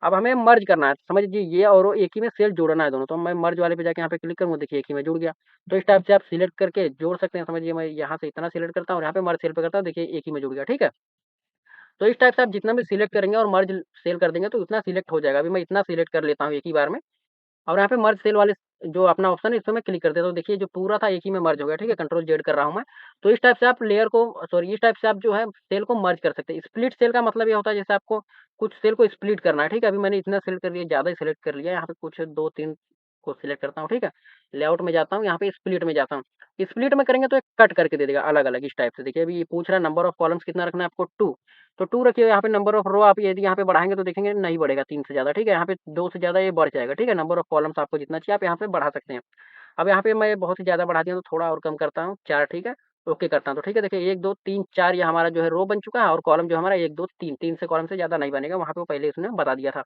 अब हमें मर्ज करना है, समझ लीजिए ये और वो एक ही में सेल जोड़ना है दोनों, तो मैं मर्ज वाले पे जाके यहाँ पे क्लिक करूँगा, देखिए एक ही में जुड़ गया। तो इस टाइप से आप सिलेक्ट करके जोड़ सकते हैं। समझिए मैं यहाँ से इतना सिलेक्ट करता हूँ और यहाँ पे मर्ज सेल पे करता हूँ, देखिए एक ही में जुड़ गया, ठीक है? तो इस टाइप से आप जितना भी सिलेक्ट करेंगे और मर्ज सेल कर देंगे तो उतना सिलेक्ट हो जाएगा। अभी मैं इतना सिलेक्ट कर लेता हूँ एक ही बार में और यहाँ पे मर्ज सेल वाले जो अपना ऑप्शन है इस पे मैं क्लिक कर देता हूँ। देखिए जो पूरा था एक ही में मर्ज हो गया, ठीक है? कंट्रोल जेड कर रहा हूँ मैं। तो इस टाइप से आप लेयर को सॉरी इस टाइप से आप जो है सेल को मर्ज कर सकते हैं। स्प्लिट सेल का मतलब ये होता है जैसे आपको कुछ सेल को स्प्लिट करना है, ठीक है? अभी मैंने इतना सेलेक्ट कर लिया, ज़्यादा ही सेलेक्ट कर लिया। यहाँ पे कुछ 2-3 को सिलेक्ट करता हूँ, ठीक है? लेआउट में जाता हूँ, यहाँ पे स्प्लिट में जाता हूँ। स्प्लिट में करेंगे तो एक कट करके दे देगा अलग-अलग इस टाइप से। देखिए अभी ये पूछ रहा है नंबर ऑफ कॉलम्स कितना रखना है आपको 2, तो 2 रखिए। यहाँ पे नंबर ऑफ रो आप यदि यहाँ पे बढ़ाएँगे तो देखेंगे नहीं बढ़ेगा 3 से ज़्यादा, ठीक है? यहाँ पे 2 से ज़्यादा ये बढ़ जाएगा, ठीक है? नंबर ऑफ कॉलम्स आपको जितना चाहिए आप यहाँ पे बढ़ा सकते हैं। अब यहाँ पे मैं बहुत ही ज़्यादा बढ़ा दिया तो थोड़ा और कम करता हूँ 4, ठीक है? ओके करता हूँ तो ठीक है, देखिए 1, 2, 3, 4 ये हमारा जो है रो बन चुका है और कॉलम जो हमारा 1, 2, 3, 3 से कॉलम से ज़्यादा नहीं बनेगा, वहाँ पे वो पहले इसने बता दिया था।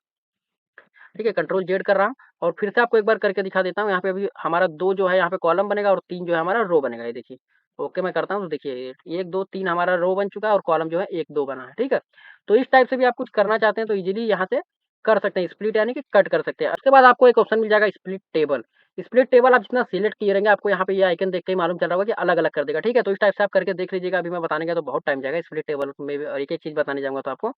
ठीक है, कंट्रोल जेड कर रहा हूँ और फिर से आपको एक बार करके दिखा देता हूँ। यहाँ पे अभी हमारा 2 जो है यहाँ पे कॉलम बनेगा और 3 जो है हमारा रो बनेगा, ये देखिए। ओके मैं करता हूँ तो देखिए 1, 2, 3 हमारा रो बन चुका है और कॉलम जो है 1, 2 बना है, ठीक है? तो इस टाइप से भी आप कुछ करना चाहते हैं तो ईज़िली यहाँ से कर सकते हैं, स्प्लिट यानी कि कट कर सकते हैं। उसके बाद आपको एक ऑप्शन मिल जाएगा स्प्लिट टेबल। स्प्लिट टेबल आप जितना सिलेक्ट किए रहेंगे आपको यहाँ पे ये आइकन देख के ही मालूम चल रहा होगा कि अलग-अलग कर देगा, ठीक है? तो इस टाइप से आप करके देख लीजिएगा, अभी मैं बताने गया तो बहुत टाइम जाएगा स्प्लिट टेबल में भी और एक-एक चीज़ बताने जाऊँगा तो आपको।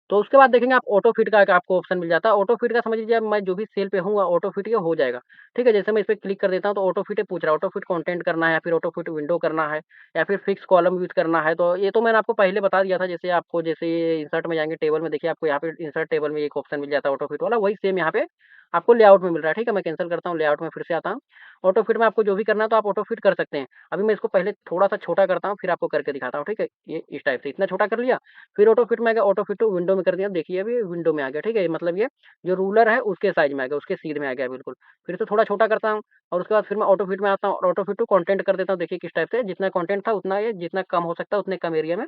तो उसके बाद देखेंगे आप ऑटो फिट का एक आपको ऑप्शन मिल जाता है। ऑटो फिट का समझ लीजिए अब मैं जो भी सेल पे हूँ ऑटो फिट ये हो जाएगा। ठीक है? जैसे मैं इस पे क्लिक कर देता हूँ तो ऑटो फिट पूछ रहा है, ऑटो फिट कंटेंट करना है या फिर ऑटो फिट विंडो करना है या फिर फिक्स कॉलम यूज़ करना है। तो ये तो मैंने आपको पहले बता दिया था जैसे आपको जैसे ये इंसर्ट में जाएँगे टेबल में देखिए आपको यहाँ पे इंसर्ट टेबल में एक ऑप्शन मिल जाता है ऑटो फिट वाला, वही सेम यहाँ पे आपको लेआउट में मिल रहा है। ठीक है? मैं कैंसल करता हूँ लेआउट में फिर से आता हूँ। ऑटो फिट में आपको जो भी करना है तो आप ऑटो फिट कर सकते हैं। अभी मैं इसको पहले थोड़ा-सा छोटा करता हूँ फिर आपको करके दिखाता हूँ। ठीक है? ये इस टाइप से इतना छोटा कर लिया फिर ऑटो फिट में आ गया, ऑटो फिट टू विंडो में कर दिया, देखिए अभी विंडो में आ गया, ठीक है? मतलब ये जो रूलर है उसके साइज़ में आ गया, उसके सीध में आ गया बिल्कुल। फिर से थोड़ा छोटा करता हूँ और उसके बाद फिर मैं ऑटो फिट में आता हूँ और ऑटो फिट टू कंटेंट कर देता हूँ, देखिए किस टाइप से जितना कंटेंट था उतना ये जितना कम हो सकता है उतने कम एरिया में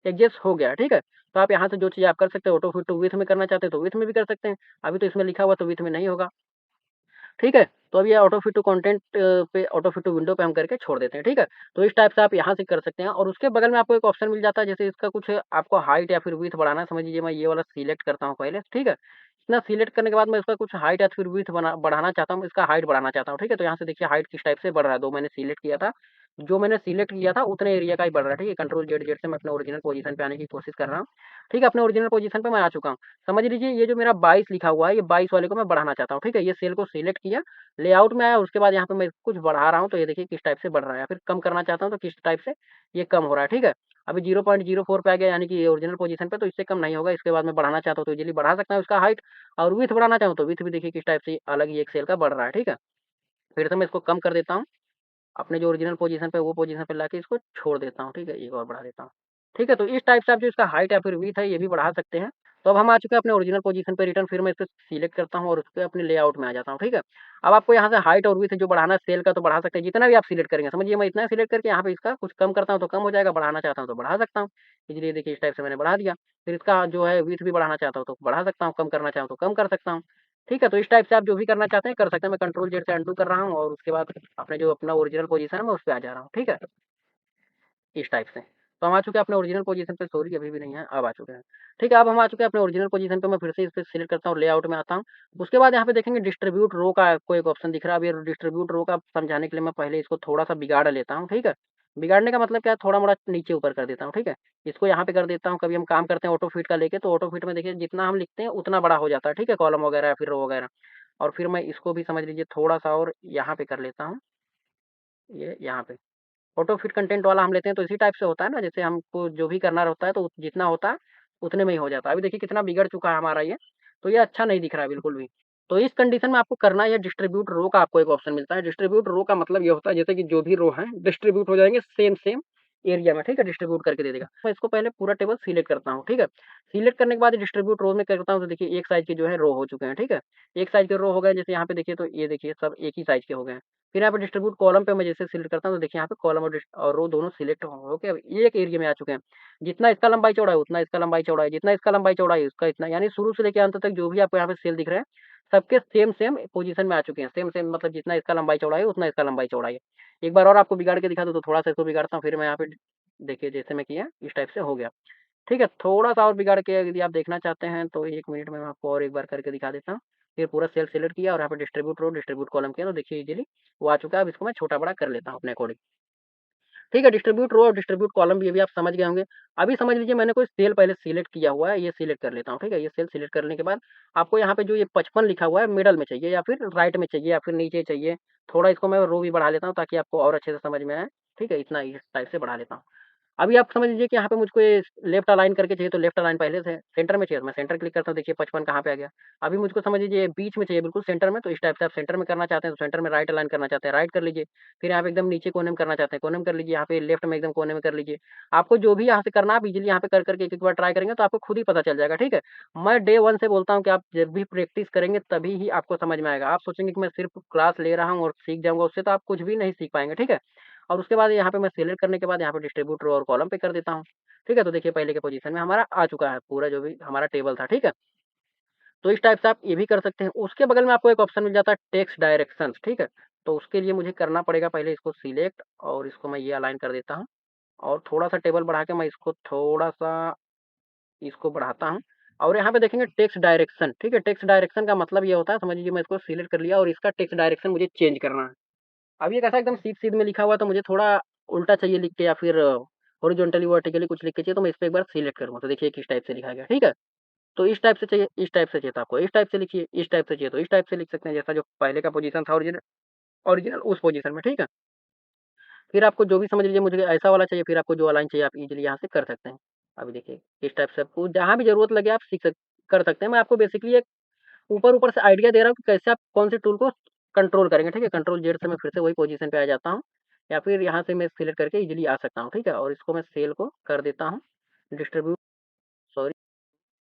एडजस्ट हो गया, ठीक है? तो आप यहाँ से जो चीज़ आप कर सकते हो ऑटो फिट टू विड्थ में करना चाहते हैं तो विड्थ में भी कर सकते हैं। अभी तो इसमें लिखा हुआ तो विड्थ में नहीं होगा। ठीक है? तो अब ये ऑटो फिट टू कंटेंट पे ऑटो फिट टू विंडो पे हम करके छोड़ देते हैं, ठीक है? तो इस टाइप से आप यहाँ से कर सकते हैं और उसके बगल में आपको एक ऑप्शन मिल जाता है जैसे इसका कुछ आपको हाइट या फिर विड्थ बढ़ाना है, समझ लीजिए मैं ये वाला सिलेक्ट करता हूँ पहले, ठीक है? इतना सिलेक्ट करने के बाद मैं इसका कुछ हाइट या फिर विड्थ बढ़ाना चाहता हूँ, इसका हाइट बढ़ाना चाहता हूँ, ठीक है? तो यहाँ से देखिए हाइट किस टाइप से बढ़ रहा है, 2 मैंने सिलेक्ट किया था, जो मैंने सिलेक्ट किया था उतने एरिया का ही बढ़ रहा है, ठीक है? कंट्रोल जेड से मैं अपने ओरिजिनल पोज़ीशन पे आने की कोशिश कर रहा हूँ, ठीक है? अपने ओरिजिनल पोज़ीशन पे मैं आ चुका हूँ। समझ लीजिए ये जो मेरा 22 लिखा हुआ है, ये 22 वाले को मैं बढ़ाना चाहता हूँ, ठीक है? ये सेल को सिलेक्ट किया लेआउट में आया उसके बाद यहाँ पे मैं कुछ बढ़ा रहा हूँ तो ये देखिए किस टाइप से बढ़ रहा है या फिर कम करना चाहता हूँ तो किस टाइप से ये कम हो रहा है, ठीक है? अभी 0.04 पे आ गया यानी कि ये ओरिजिनल पोजीशन पे तो इससे कम नहीं होगा, इसके बाद मैं बढ़ाना चाहता हूँ तो इजीली बढ़ा सकता हूँ इसका हाइट और विड्थ बढ़ाना चाहूँ तो विड्थ भी देखिए किस टाइप से अलग ही एक सेल का बढ़ रहा है, ठीक है? फिर से मैं इसको कम कर देता हूँ। अपने जो ओरिजिनल पोजीशन पे वो पोजीशन पे लाके इसको छोड़ देता हूँ, ठीक है? एक और बढ़ा देता हूँ। ठीक है? तो इस टाइप से आप जो इसका हाइट या फिर विड्थ है ये भी बढ़ा सकते हैं। तो अब हम आ चुके हैं अपने ओरिजिनल पोजीशन पे रिटर्न फिर मैं इसको सिलेक्ट करता हूँ और उसपे अपने लेआउट में आ जाता हूँ, ठीक है? अब आपको यहाँ से हाइट और विड्थ जो बढ़ाना है सेल का तो बढ़ा सकते हैं, जितना भी आप सिलेक्ट करेंगे। समझिए मैं इतना सिलेक्ट करके यहाँ पे इसका कुछ कम करता हूँ तो कम हो जाएगा, बढ़ाना चाहता हूँ तो बढ़ा सकता हूँ। इसलिए देखिए इस टाइप से मैंने बढ़ा दिया। फिर इसका जो है विड्थ भी बढ़ाना चाहता हूँ तो बढ़ा सकता हूँ, कम करना चाहूँ तो कम कर सकता हूँ। ठीक है? तो इस टाइप से आप जो भी करना चाहते हैं कर सकते हैं। मैं कंट्रोल जेड से अनडू कर रहा हूँ और उसके बाद अपने जो अपना ओरिजिनल पोजीशन है मैं उस पे आ जा रहा हूँ, ठीक है? इस टाइप से। तो हम आ चुके हैं अपने ओरिजिनल पोजीशन पे सॉरी अभी भी नहीं है, अब आ चुके हैं। ठीक है, अब हम आ चुके हैं अपने ओरिजिनल पोजीशन पे मैं फिर से इस पे सिलेक्ट करता हूँ, लेआउट में आता हूँ। उसके बाद यहाँ पे देखेंगे डिस्ट्रीब्यूट रो का आपको एक ऑप्शन दिख रहा है, अब ये डिस्ट्रीब्यूट रो का समझाने के लिए मैं पहले इसको थोड़ा-सा बिगाड़ लेता हूँ, ठीक है? बिगाड़ने का मतलब क्या है थोड़ा-मोड़ा नीचे-ऊपर कर देता हूँ, ठीक है? इसको यहाँ पे कर देता हूँ, कभी हम काम करते हैं ऑटो फिट का लेके तो ऑटो फिट में देखिए जितना हम लिखते हैं उतना बड़ा हो जाता है, ठीक है? कॉलम वगैरह या फिर रो वगैरह। और फिर मैं इसको भी समझ लीजिए थोड़ा-सा और यहाँ पे कर लेता हूँ, ये यहाँ पे। ऑटो फिट कंटेंट वाला हम लेते हैं तो इसी टाइप से होता है ना, जैसे हमको जो भी करना होता है तो जितना होता है, उतने में ही हो जाता है। अभी देखिए कितना बिगड़ चुका है हमारा ये, तो ये अच्छा नहीं दिख रहा है बिल्कुल भी। तो इस कंडीशन में आपको करना है डिस्ट्रीब्यूट रो का आपको एक ऑप्शन मिलता है। डिस्ट्रीब्यूट रो का मतलब ये होता है जैसे कि जो भी रो हैं डिस्ट्रीब्यूट हो जाएँगे सेम एरिया में, ठीक है? डिस्ट्रीब्यूट करके दे देगा। मैं इसको पहले पूरा टेबल सिलेक्ट करता हूँ, ठीक है? सिलेक्ट करने के बाद डिस्ट्रीब्यूट रो में करता हूँ तो देखिए एक साइज़ के जो है रो हो चुके हैं, ठीक है? एक साइज़ के रो हो गए जैसे यहाँ पे देखिए तो ये देखिए सब एक ही साइज़ के हो गए हैं। फिर यहाँ पे डिस्ट्रीब्यूट कॉलम पे मैं जैसे सिलेक्ट करता हूँ तो देखिए यहाँ पे कॉलम और रो दोनों सिलेक्ट हो के अब एक एरिया में आ चुके हैं। जितना इसका लंबाई चौड़ा है उतना इसका लंबाई चौड़ा है, जितना इसका लंबाई चौड़ा है उसका इतना यानी शुरू से लेके अंत तक जो भी आपको यहाँ पे सेल दिख रहे हैं, सबके सेम पोजीशन में आ चुके हैं। सेम मतलब जितना इसका लंबाई चौड़ा है उतना इसका लंबाई चौड़ा है। एक बार और आपको बिगाड़ के दिखा दूँ तो थोड़ा-सा इसको बिगाड़ता हूँ फिर मैं यहाँ पे देखिए जैसे मैं किया इस टाइप से हो गया। ठीक है, थोड़ा-सा और बिगाड़ के यदि आप देखना चाहते हैं तो 1 मिनट में मैं आपको और एक बार करके दिखा देता हूँ। फिर पूरा सेल सेलेक्ट किया और यहाँ पे डिस्ट्रीब्यूट रो, डिस्ट्रीब्यूट कॉलम किया तो देखिए इज़िली वो आ चुका है। अब इसको मैं छोटा-बड़ा कर लेता हूँ अपने अकॉर्डिंग। ठीक है, डिस्ट्रीब्यूट रो और डिस्ट्रीब्यूट कॉलम भी अभी आप समझ गए होंगे। अभी समझ लीजिए मैंने कोई सेल पहले सिलेक्ट किया हुआ है, ये सिलेक्ट कर लेता हूँ, ठीक है? ये सेल सिलेक्ट करने के बाद आपको यहाँ पे जो ये 55 लिखा हुआ है मिडल में चाहिए या फिर राइट में चाहिए या फिर नीचे चाहिए। थोड़ा इसको मैं रो भी बढ़ा लेता हूँ ताकि आपको और अच्छे से समझ में आए। ठीक है, इतना इस टाइप से बढ़ा लेता हूँ। अभी आप समझ लीजिए कि यहाँ पे मुझको ये लेफ्ट अलाइन करके चाहिए तो लेफ्ट अलाइन पहले से है, सेंटर में चाहिए तो मैं सेंटर क्लिक करता हूँ देखिए 55 कहाँ पे आ गया। अभी मुझको समझ लीजिए बीच में चाहिए बिल्कुल सेंटर में तो इस टाइप से आप सेंटर में करना चाहते हैं तो सेंटर में राइट अलाइन करना चाहते हैं राइट कर लीजिए। फिर यहाँ पे एकदम नीचे कोने में करना चाहते हैं कोने में कर लीजिए, यहाँ पे लेफ्ट में एकदम कोने में कर लीजिए। आपको जो भी यहाँ से करना है आप इज़िली यहाँ पे कर के एक-एक बार ट्राई करेंगे तो आपको खुद ही पता चल जाएगा, ठीक है? मैं डे 1 से बोलता हूँ कि आप जब भी प्रैक्टिस करेंगे तभी ही आपको समझ में आएगा। आप सोचेंगे कि मैं सिर्फ़ क्लास ले रहा हूँ और सीख जाऊँगा उससे तो आप कुछ भी नहीं सीख पाएँगे, ठीक है? और उसके बाद यहाँ पे मैं सेलेक्ट करने के बाद यहाँ पे डिस्ट्रीब्यूट रो और कॉलम पे कर देता हूँ। ठीक है? तो देखिए पहले के पोज़ीशन में हमारा आ चुका है पूरा जो भी हमारा टेबल था, ठीक है? तो इस टाइप से आप ये भी कर सकते हैं। उसके बगल में आपको एक ऑप्शन मिल जाता है टेक्स्ट डायरेक्शंस, ठीक है? तो उसके लिए मुझे करना पड़ेगा पहले इसको सिलेक्ट और इसको मैं ये अलाइन कर देता हूँ और थोड़ा-सा टेबल बढ़ा के मैं इसको थोड़ा-सा इसको बढ़ाता हूँ। और यहाँ पे देखेंगे टेक्स्ट डायरेक्शन, ठीक है। टेक्स्ट डायरेक्शन का मतलब ये होता है, समझ लीजिए मैं इसको सिलेक्ट कर लिया और इसका टेक्स्ट डायरेक्शन मुझे चेंज करना है। अब ये कैसा एकदम सीध-सीध में लिखा हुआ है, तो मुझे थोड़ा उल्टा चाहिए लिख के या फिर हॉरिज़ॉन्टली वर्टिकली कुछ लिख के चाहिए, तो मैं इस पे एक बार सिलेक्ट करूँगा। तो देखिए किस टाइप से लिखा गया, ठीक है। तो इस टाइप से चाहिए, इस टाइप से चाहिए तो आपको इस टाइप से लिखिए, इस टाइप से चाहिए तो इस टाइप से लिख सकते हैं, जैसा जो पहले का पोज़ीशन था ओरिजिनल ओरिजिनल उस पोज़ीशन में, ठीक है। फिर आपको जो भी समझ लीजिए मुझे ऐसा वाला चाहिए, फिर आपको जो अलाइन चाहिए आप इज़िली यहाँ से कर सकते हैं। अभी देखिए इस टाइप से आपको जहाँ भी ज़रूरत लगे आप कर सकते हैं। मैं आपको बेसिकली एक ऊपर-ऊपर से आइडिया दे रहा हूँ कि कैसे आप कौन से टूल को कंट्रोल करेंगे, ठीक है? कंट्रोल ज़ेड से मैं फिर से वही पोज़ीशन पे आ जाता हूँ या फिर यहाँ से मैं सिलेक्ट करके इज़िली आ सकता हूँ, ठीक है? और इसको मैं सेल को कर देता हूँ डिस्ट्रीब्यूट, सॉरी,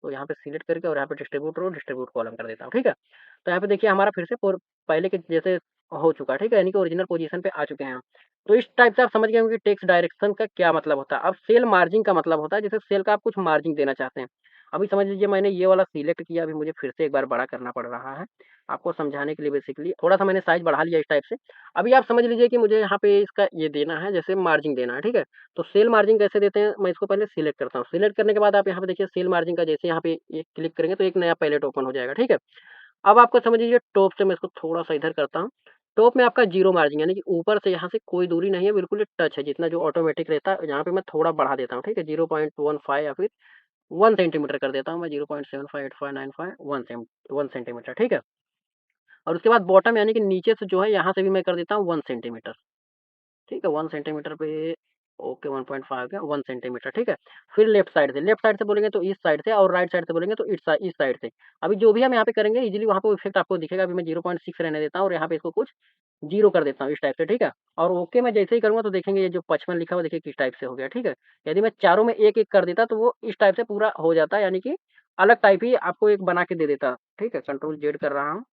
तो यहाँ पे सिलेक्ट करके और यहाँ पे डिस्ट्रीब्यूट रो, डिस्ट्रीब्यूट कॉलम कर देता हूँ, ठीक है? तो यहाँ पे देखिए हमारा फिर से पहले के जैसे हो चुका है, ठीक है? यानी कि ओरिजिनल पोज़ीशन पे आ चुके हैं हम। तो इस टाइप से आप समझ गए होंगे कि टेक्स्ट डायरेक्शन का क्या मतलब होता है। अब सेल मार्जिन का मतलब होता है जैसे सेल का आप कुछ मार्जिन देना चाहते हैं। अभी समझ लीजिए मैंने ये वाला सिलेक्ट किया, अभी मुझे फिर से एक बार बड़ा करना पड़ रहा है। आपको समझाने के लिए बेसिकली थोड़ा-सा मैंने साइज़ बढ़ा लिया इस टाइप से। अभी आप समझ लीजिए कि मुझे यहाँ पे इसका ये देना है, जैसे मार्जिन देना है, ठीक है? तो सेल मार्जिन कैसे देते हैं, मैं इसको पहले सिलेक्ट करता हूँ। सिलेक्ट करने के बाद आप यहाँ पे देखिए सेल मार्जिन का जैसे यहाँ पे ये क्लिक करेंगे तो एक नया पैलेट ओपन हो जाएगा, ठीक है? अब आपको समझ लीजिए टॉप से मैं इसको थोड़ा-सा इधर करता हूँ। टॉप में आपका ज़ीरो मार्जिन यानी कि ऊपर से यहाँ से कोई दूरी नहीं है, बिल्कुल ये टच है, जितना जो ऑटोमेटिक रहता है, यहाँ पे मैं थोड़ा बढ़ा देता हूँ, ठीक है? 0.15 या फिर 1 सेंटीमीटर कर देता हूँ मैं, 0.758595 1 सेंटीमीटर, ठीक है? और उसके बाद बॉटम यानी कि नीचे से जो है यहाँ से भी मैं कर देता हूँ 1 सेंटीमीटर। ठीक है, 1 सेंटीमीटर पे ओके, 1.5 क्या 1 सेंटीमीटर, ठीक है। फिर लेफ्ट साइड से बोलेंगे तो ईस्ट साइड से और राइट साइड से बोलेंगे तो ईस्ट साइड से। अभी जो भी हम यहाँ पे करेंगे इज़िली वहाँ पे इफ़ेक्ट आपको दिखेगा। अभी मैं 0.6 रहने देता हूँ और यहाँ पे इसको कुछ 0 कर देता हूँ इस टाइप से, ठीक है। और ओके मैं जैसे ही करूँगा तो देखेंगे ये जो 55 लिखा हुआ देखिए किस टाइप से हो गया, ठीक है। यदि मैं चारों में एक-एक कर देता तो वो इस टाइप से पूरा हो जाता, यानी कि अलग टाइप ही आपको एक बना के दे देता, ठीक है। कंट्रोल ज़ेड कर रहा हूँ।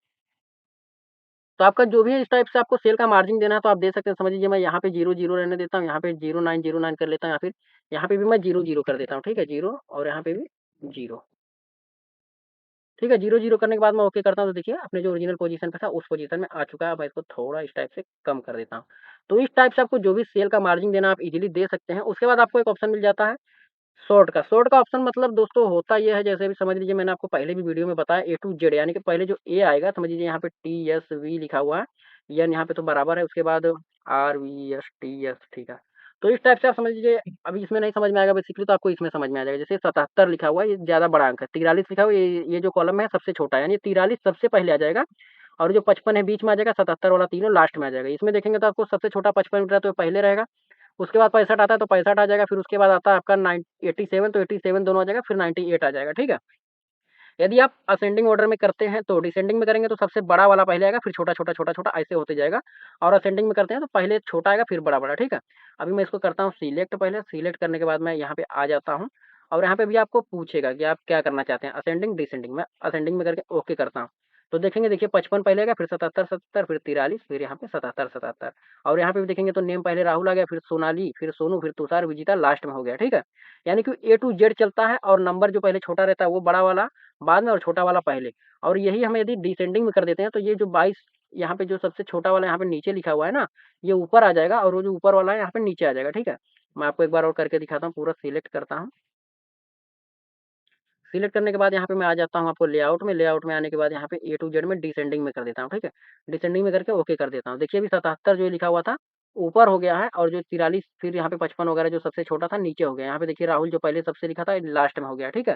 तो आपका जो भी है इस टाइप से आपको सेल का मार्जिन देना है तो आप दे सकते हैं। समझ लीजिए मैं यहाँ पे 0-0 रहने देता हूँ, यहाँ पे 0.909 कर लेता हूँ या फिर यहाँ पे भी मैं 0-0 कर देता हूँ, ठीक है? 0 और यहाँ पे भी 0, ठीक है? 0-0 करने के बाद मैं ओके करता हूँ तो देखिए अपने जो ओरिजिनल पोज़ीशन पे था उस पोज़ीशन में आ चुका है। अब मैं इसको थोड़ा इस टाइप से कम कर देता हूँ। तो इस टाइप से आपको जो भी सेल का मार्जिन देना आप इज़िली दे सकते हैं। उसके बाद आपको एक ऑप्शन मिल जाता है शॉर्ट का ऑप्शन, मतलब दोस्तों होता ये है, जैसे अभी समझ लीजिए मैंने आपको पहले भी वीडियो में बताया ए टू जेड, यानी कि पहले जो ए आएगा समझ लीजिए यहाँ पे टी एस वी लिखा हुआ है, एन यहाँ पे तो बराबर है, उसके बाद R V S T S, ठीक है। तो इस टाइप से आप समझ लीजिए, अभी इसमें नहीं समझ में आएगा बेसिकली तो आपको इसमें समझ में आ जाएगा। जैसे 77 लिखा हुआ है ये ज़्यादा बड़ा अंक है, 43 लिखा हुआ है ये जो कॉलम है सबसे छोटा है, यानी 43 सबसे पहले आ जाएगा और जो 55 है बीच में आ जाएगा, 77 वाला तीनों लास्ट में आ जाएगा। इसमें देखेंगे तो आपको सबसे छोटा 55 मिल रहा है तो पहले रहेगा, उसके बाद 65 आता है तो 65 आ जाएगा, फिर उसके बाद आता है आपका 87 तो 87 दोनों आ जाएगा, फिर 98 आ जाएगा, ठीक है। यदि आप असेंडिंग ऑर्डर में करते हैं तो डिसेंडिंग में करेंगे तो सबसे बड़ा वाला पहले आएगा, फिर छोटा-छोटा, छोटा-छोटा ऐसे होते जाएगा, और असेंडिंग में करते हैं तो पहले छोटा आएगा फिर बड़ा-बड़ा, ठीक है। अभी मैं इसको करता हूँ सिलेक्ट, पहले सिलेक्ट करने के बाद मैं यहाँ पे आ जाता हूँ और यहाँ पे भी आपको पूछेगा कि आप क्या करना चाहते हैं, असेंडिंग, डिसेंडिंग। मैं असेंडिंग में करके ओके करता हूँ। तो देखेंगे देखिए 55 पहले आएगा, फिर 77, 77, फिर 43, फिर यहाँ पे 77, 77 और यहाँ पे भी देखेंगे तो नेम पहले राहुल आ गया, फिर सोनाली, फिर सोनू, फिर तुषार, विजिता लास्ट में हो गया, ठीक है। यानी कि ए टू जेड चलता है और नंबर जो पहले छोटा रहता है वो बड़ा वाला बाद में और छोटा वाला पहले। और यही हम यदि डिसेंडिंग में कर देते हैं तो ये जो 22 यहाँ पे जो सबसे छोटा वाला यहाँ पे नीचे लिखा हुआ है ना, ये ऊपर आ जाएगा और वो जो ऊपर वाला है यहाँ पे नीचे आ जाएगा, ठीक है। मैं आपको एक बार और करके दिखाता हूँ, पूरा सिलेक्ट करता हूँ। सिलेक्ट करने के बाद यहाँ पे मैं आ जाता हूँ आपको लेआउट में आने के बाद यहाँ पे ए टू जेड में डिसेंडिंग में कर देता हूँ, ठीक है। डिसेंडिंग में करके ओके कर देता हूँ। देखिए अभी 77 जो लिखा हुआ था ऊपर हो गया है और जो 43 फिर यहाँ पे 55 वगैरह जो सबसे छोटा था नीचे हो गया। यहाँ पे देखिए राहुल जो पहले सबसे लिखा था लास्ट में हो गया, ठीक है।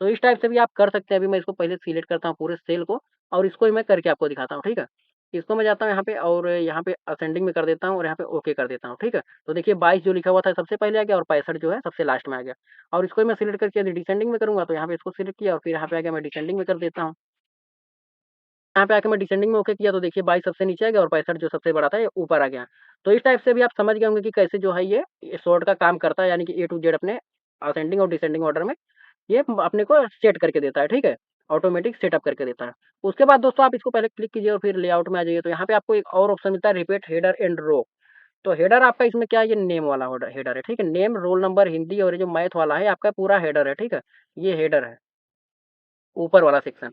तो इस टाइप से भी आप कर सकते हैं। अभी मैं इसको पहले सिलेक्ट करता हूँ पूरे सेल को और इसको ही मैं करके आपको दिखाता हूँ, ठीक है। इसको मैं जाता हूँ यहाँ पे और यहाँ पे असेंडिंग में कर देता हूँ और यहाँ पे ओके कर देता हूँ, ठीक है। तो देखिए 22 जो लिखा हुआ था सबसे पहले आ गया और 65 जो है सबसे लास्ट में आ गया। और इसको मैं सिलेक्ट करके यदि डिसेंडिंग में करूँगा तो यहाँ पे इसको सिलेक्ट किया और फिर यहाँ पे आके मैं डिसेंडिंग में कर देता हूँ। यहाँ पे आके मैं डिसेंडिंग में ओके किया तो देखिए 22 सबसे नीचे आ गया और 65 जो सबसे बड़ा था ये ऊपर आ गया। तो इस टाइप से भी आप समझ गए होंगे कि कैसे जो है ये सॉर्ट का काम करता है, यानी कि ए टू जेड अपने असेंडिंग और डिसेंडिंग ऑर्डर में ये अपने को सेट करके देता है, ठीक है? ऑटोमेटिक सेटअप करके देता है। उसके बाद दोस्तों आप इसको पहले क्लिक कीजिए और फिर लेआउट में आ जाइए तो यहाँ पे आपको एक और ऑप्शन मिलता है रिपीट हेडर एंड रो। तो हेडर आपका इसमें क्या है, ये नेम वाला हेडर है, ठीक है? नेम, रोल नंबर, हिंदी और ये जो मैथ वाला है आपका पूरा हेडर है, ठीक है? ये हेडर है, ऊपर वाला सेक्शन,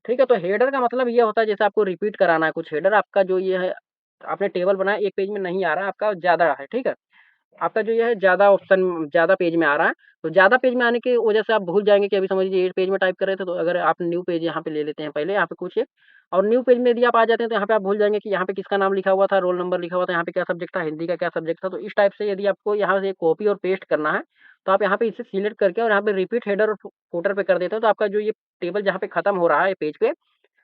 ठीक है? तो हेडर का मतलब ये होता है जैसे आपको रिपीट कराना है कुछ हेडर आपका जो ये है, आपने टेबल बनाया एक पेज में नहीं आ रहा है आपका ज़्यादा है, ठीक है? आपका जो ये है ज़्यादा ऑप्शन ज़्यादा पेज में आ रहा है। तो ज़्यादा पेज में आने की वजह से आप भूल जाएँगे कि अभी समझ लीजिए 8 पेज में टाइप कर रहे थे, तो अगर आप न्यू पेज यहाँ पे ले लेते हैं पहले यहाँ पे कुछ एक, और न्यू पेज में यदि आप आ जाते हैं तो यहाँ पे आप भूल जाएँगे कि यहाँ पे किसका नाम लिखा हुआ था, रोल नंबर लिखा हुआ था, यहाँ पे क्या सब्जेक्ट था, हिंदी का क्या सब्जेक्ट था। तो इस टाइप से यदि आपको यहाँ से कॉपी और पेस्ट करना है, तो आप यहाँ पे इसे सिलेक्ट करके और यहाँ पे रिपीट हेडर और फुटर पे कर देते हो, तो आपका जो ये टेबल जहाँ पे खत्म हो रहा है पेज पे,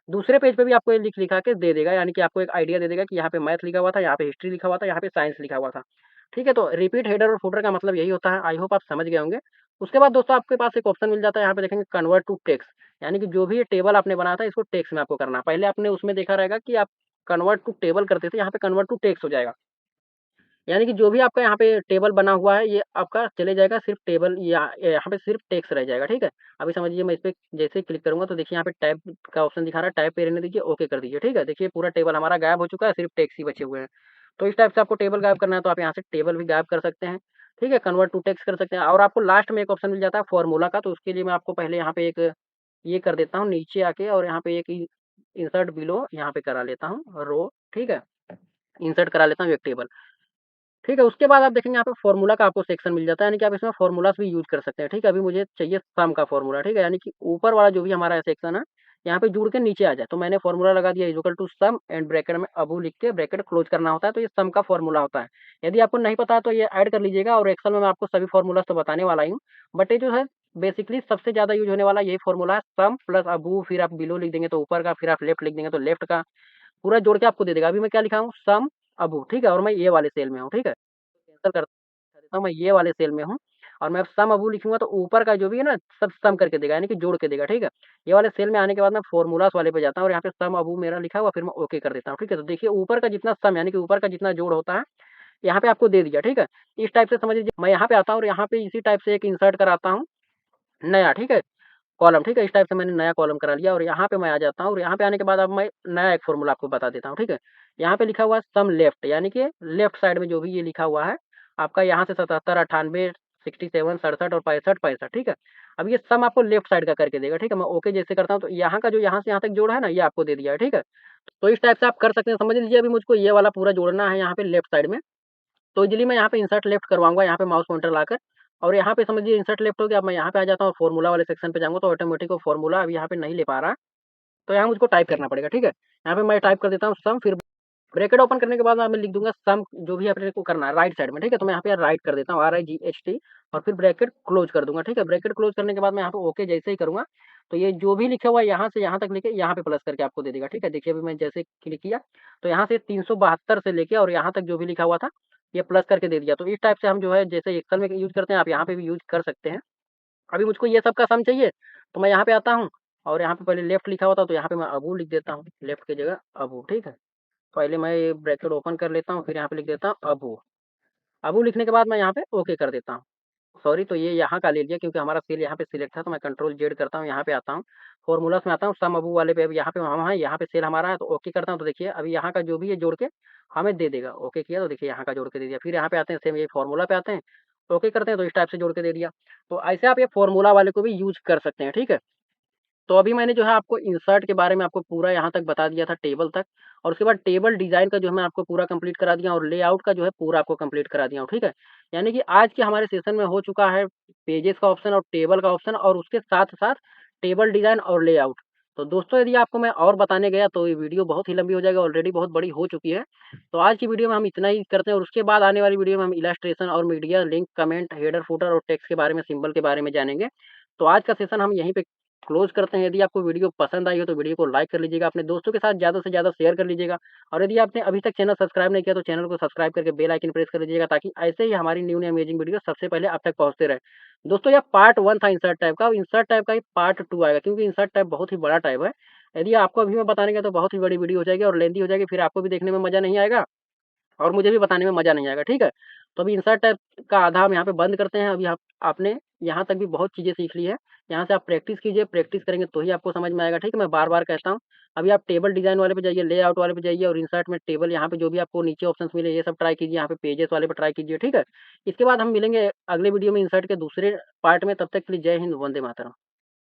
दूसरे पेज पे भी आपको ये लिखा के दे देगा, यानी कि आपको एक आइडिया दे देगा कि यहाँ पे मैथ लिखा हुआ था, यहाँ पे हिस्ट्री लिखा हुआ था, यहाँ पे साइंस लिखा हुआ था। ठीक है? तो रिपीट हेडर और फुटर का मतलब यही होता है। आई होप आप समझ गए होंगे। उसके बाद दोस्तों आपके पास एक ऑप्शन मिल जाता है, यहाँ पे देखेंगे कन्वर्ट टू टेक्स्ट, यानी कि जो भी ये टेबल आपने बनाया था इसको टेक्स्ट में आपको करना है। पहले आपने उसमें देखा रहेगा कि आप कन्वर्ट टू टेबल करते थे, यहाँ पे कन्वर्ट टू टेक्स्ट हो जाएगा। यानी कि जो भी आपका यहाँ पे टेबल बना हुआ है, ये आपका चले जाएगा सिर्फ़ टेबल, या यहाँ पे सिर्फ़ टेक्स्ट रह जाएगा, ठीक है? अभी समझिए मैं इस पे जैसे ही क्लिक करूँगा तो देखिए यहाँ पे टैब का ऑप्शन दिखा रहा है, टैब पे रहने दीजिए, ओके कर दीजिए, ठीक है? देखिए पूरा टेबल हमारा गायब हो चुका है, सिर्फ़ टेक्स्ट ही बचे हुए हैं। तो इस टाइप से आपको टेबल गायब करना है तो आप यहाँ से टेबल भी गायब कर सकते हैं, ठीक है? कन्वर्ट टू टेक्स्ट कर सकते हैं, और आपको लास्ट में एक ऑप्शन मिल जाता है फ़ॉर्मूला का, तो उसके लिए मैं आपको पहले यहाँ पे एक ये कर देता हूँ नीचे आके, और यहाँ पे एक इंसर्ट बिलो यहाँ पे करा लेता हूँ रो, ठीक है? इंसर्ट करा लेता हूँ एक टेबल। ठीक है, उसके बाद आप देखेंगे यहाँ पे फ़ॉर्मूला का आपको सेक्शन मिल जाता है, यानी कि आप इसमें फ़ॉर्मूलाज़ भी यूज़ कर सकते हैं, ठीक है? अभी मुझे चाहिए सम का फ़ॉर्मूला, ठीक है? यानी कि ऊपर वाला जो भी हमारा सेक्शन है, यहाँ पे जुड़ के नीचे आ जाए, तो मैंने फ़ॉर्मूला लगा दिया is equal to sum and bracket में अबोव लिख के ब्रैकेट क्लोज़ करना होता है, तो ये सम का फ़ॉर्मूला होता है। यदि आपको नहीं पता है तो ये ऐड कर लीजिएगा, और एक्सेल में मैं आपको सभी फ़ॉर्मूलाज़ तो बताने वाला ही हूँ, बट ये जो है बेसिकली सबसे ज़्यादा यूज़ होने वाला यही फ़ॉर्मूला है, सम प्लस अबोव, फिर आप बिलो लिख देंगे तो ऊपर का, फिर आप लेफ्ट लिख देंगे तो लेफ्ट का, पूरा जोड़ के आपको दे देगा। अभी मैं क्या लिखा हूँ, सम अबोव, ठीक है? और मैं ये वाले सेल में हूँ, ठीक है? कैंसल कर देता हूँ, मैं ये वाले सेल में हूँ, और मैं सम अबू लिखूँगा तो ऊपर का जो भी है ना सब सम करके देगा, यानी कि जोड़ के देगा, ठीक है? ये वाले सेल में आने के बाद मैं फ़ॉर्मूलाज़ वाले पे जाता हूँ और यहाँ पे सम अबू मेरा लिखा हुआ, फिर मैं ओके कर देता हूँ, ठीक है? तो देखिए ऊपर का जितना सम यानी कि ऊपर का जितना जोड़ होता है, यहाँ पे आपको दे दिया, ठीक है? इस टाइप से समझ लीजिए मैं यहाँ पे आता हूँ और यहाँ पे इसी टाइप से एक इंसर्ट कराता हूँ नया, ठीक है? कॉलम, ठीक है? इस टाइप से मैंने नया कॉलम करा लिया, और यहाँ पे मैं आ जाता हूँ, और यहाँ पे आने के बाद अब मैं नया एक फ़ॉर्मूला आपको बता देता हूँ, ठीक है? यहाँ पे लिखा हुआ है सम लेफ्ट, यानी कि लेफ्ट साइड में जो भी ये लिखा हुआ है, आपका यहाँ से 77, 98, 67, 67 और 65, 65, ठीक है? अब ये सम आपको लेफ्ट साइड का करके देगा, ठीक है? मैं ओके जैसे करता हूँ तो यहाँ का जो यहाँ से यहाँ तक जोड़ा है ना, ये आपको दे दिया है, ठीक है? तो इस टाइप से आप कर सकते हैं। समझ लीजिए अभी मुझको ये वाला पूरा जोड़ना है यहाँ पे लेफ्ट साइड में। तो इज़िली मैं यहाँ पे इंसर्ट लेफ्ट करवाऊँगा, यहाँ पे माउस पॉइंटर लाकर, और यहाँ पे समझिए इंसर्ट लेफ्ट हो गया। अब मैं यहाँ पे आ जाता हूँ, फ़ॉर्मूला वाले सेक्शन पे जाऊँगा तो ऑटोमेटिक वो फ़ॉर्मूला अभी यहाँ पे नहीं ले पा रहा है, तो यहाँ मुझको टाइप करना पड़ेगा, ठीक है? यहाँ पे मैं टाइप कर देता हूँ सम, फिर ब्रैकेट ओपन करने के बाद मैं लिख दूँगा सम, जो भी अपने को करना है राइट साइड में, ठीक है? तो मैं यहाँ पे राइट कर देता हूँ, RIGHT, और फिर ब्रैकेट क्लोज़ कर दूँगा, ठीक है? ब्रैकेट क्लोज़ करने के बाद मैं यहाँ पे ओके जैसे ही करूँगा, तो ये जो भी लिखा हुआ है यहाँ से यहाँ तक लेके यहाँ पे प्लस करके आपको दे देगा, ठीक है? देखिए अभी मैं जैसे क्लिक किया, तो यहाँ से 372 से लेके और यहाँ तक जो भी लिखा हुआ था, ये प्लस करके दे दिया। तो इस टाइप से हम जो है जैसे एक्सेल में यूज़ करते हैं, आप यहाँ पे भी यूज़ कर सकते हैं। अभी मुझको ये सब का सम चाहिए, तो मैं यहाँ पे आता हूँ, और यहाँ पे पहले लेफ्ट लिखा हुआ था, तो यहाँ पे मैं अबू लिख देता हूँ, लेफ्ट की जगह अबू, ठीक है? पहले मैं ये ब्रैकेट ओपन कर लेता हूँ, फिर यहाँ पे लिख देता हूँ अबू। अबू लिखने के बाद मैं यहाँ पे ओके कर देता हूँ। सॉरी, तो ये यहाँ का ले लिया क्योंकि हमारा सेल यहाँ पे सिलेक्ट था, तो मैं कंट्रोल जेड करता हूँ, यहाँ पे आता हूँ, फ़ॉर्मूलाज़ में आता हूँ, सम अबू वाले पे अभी यहाँ पे हम हैं, यहाँ पे सेल हमारा है, तो ओके करता हूँ, तो देखिए अभी यहाँ का जो भी है जोड़ के हमें दे देगा। ओके किया तो देखिए यहाँ का जोड़ के दे दिया। फिर यहाँ पे आते हैं, सेम ये फ़ॉर्मूला पे आते हैं, ओके करते हैं तो इस टाइप से जोड़ के दे दिया। तो ऐसे आप ये फ़ॉर्मूला वाले को भी यूज़ कर सकते हैं, ठीक है? तो अभी मैंने जो है आपको इंसर्ट के बारे में आपको पूरा यहाँ तक बता दिया था, टेबल तक, और उसके बाद टेबल डिज़ाइन का जो है मैं आपको पूरा कंप्लीट करा दिया, और लेआउट का जो है पूरा आपको कंप्लीट करा दिया हूँ, ठीक है? यानी कि आज के हमारे सेशन में हो चुका है पेजेस का ऑप्शन और टेबल का ऑप्शन, और उसके साथ-साथ टेबल डिज़ाइन और लेआउट। तो दोस्तों यदि आपको मैं और बताने गया तो ये वीडियो बहुत ही लंबी हो जाएगी, ऑलरेडी बहुत बड़ी हो चुकी है। तो आज की वीडियो में हम इतना ही करते हैं, और उसके बाद आने वाली वीडियो में हम इलस्ट्रेशन और media link, comment, header, footer और टेक्स्ट के बारे में, सिंबल के बारे में जानेंगे। तो आज का सेशन हम यहीं पे क्लोज़ करते हैं। यदि आपको वीडियो पसंद आई हो तो वीडियो को लाइक कर लीजिएगा, अपने दोस्तों के साथ ज़्यादा से ज़्यादा शेयर कर लीजिएगा, और यदि आपने अभी तक चैनल सब्सक्राइब नहीं किया तो चैनल को सब्सक्राइब करके बेल आइकन प्रेस कर लीजिएगा, ताकि ऐसे ही हमारी न्यू अमेजिंग वीडियो सबसे पहले आप तक पहुँचते रहे। दोस्तों यह पार्ट 1 था इंसर्ट टाइप का, अब इंसर्ट टाइप का ही पार्ट 2 आएगा, क्योंकि इंसर्ट टाइप बहुत ही बड़ा टाइप है। यदि आपको अभी मैं बताने गया तो बहुत ही बड़ी वीडियो हो जाएगी और लेंथी हो जाएगी, फिर आपको भी देखने में मज़ा नहीं आएगा और मुझे भी बताने में मज़ा नहीं आएगा, ठीक है? तो अभी इंसर्ट टाइप का आधा हम यहाँ पे बंद करते हैं। अभी आप आपने यहाँ तक भी बहुत चीज़ें सीख ली है। यहाँ से आप प्रैक्टिस कीजिए, प्रैक्टिस करेंगे तो ही आपको समझ में आएगा, ठीक है? मैं बार-बार कहता हूँ। अभी आप टेबल डिज़ाइन वाले पे जाइए, लेआउट वाले पे जाइए, और इंसर्ट में टेबल यहाँ पे जो भी आपको नीचे ऑप्शंस मिले ये सब ट्राई कीजिए, यहाँ पे पेजेस वाले पे ट्राई कीजिए, ठीक है? इसके बाद हम मिलेंगे अगले वीडियो में इंसर्ट के दूसरे पार्ट में, तब तक के लिए जय हिंद, वंदे मातरम।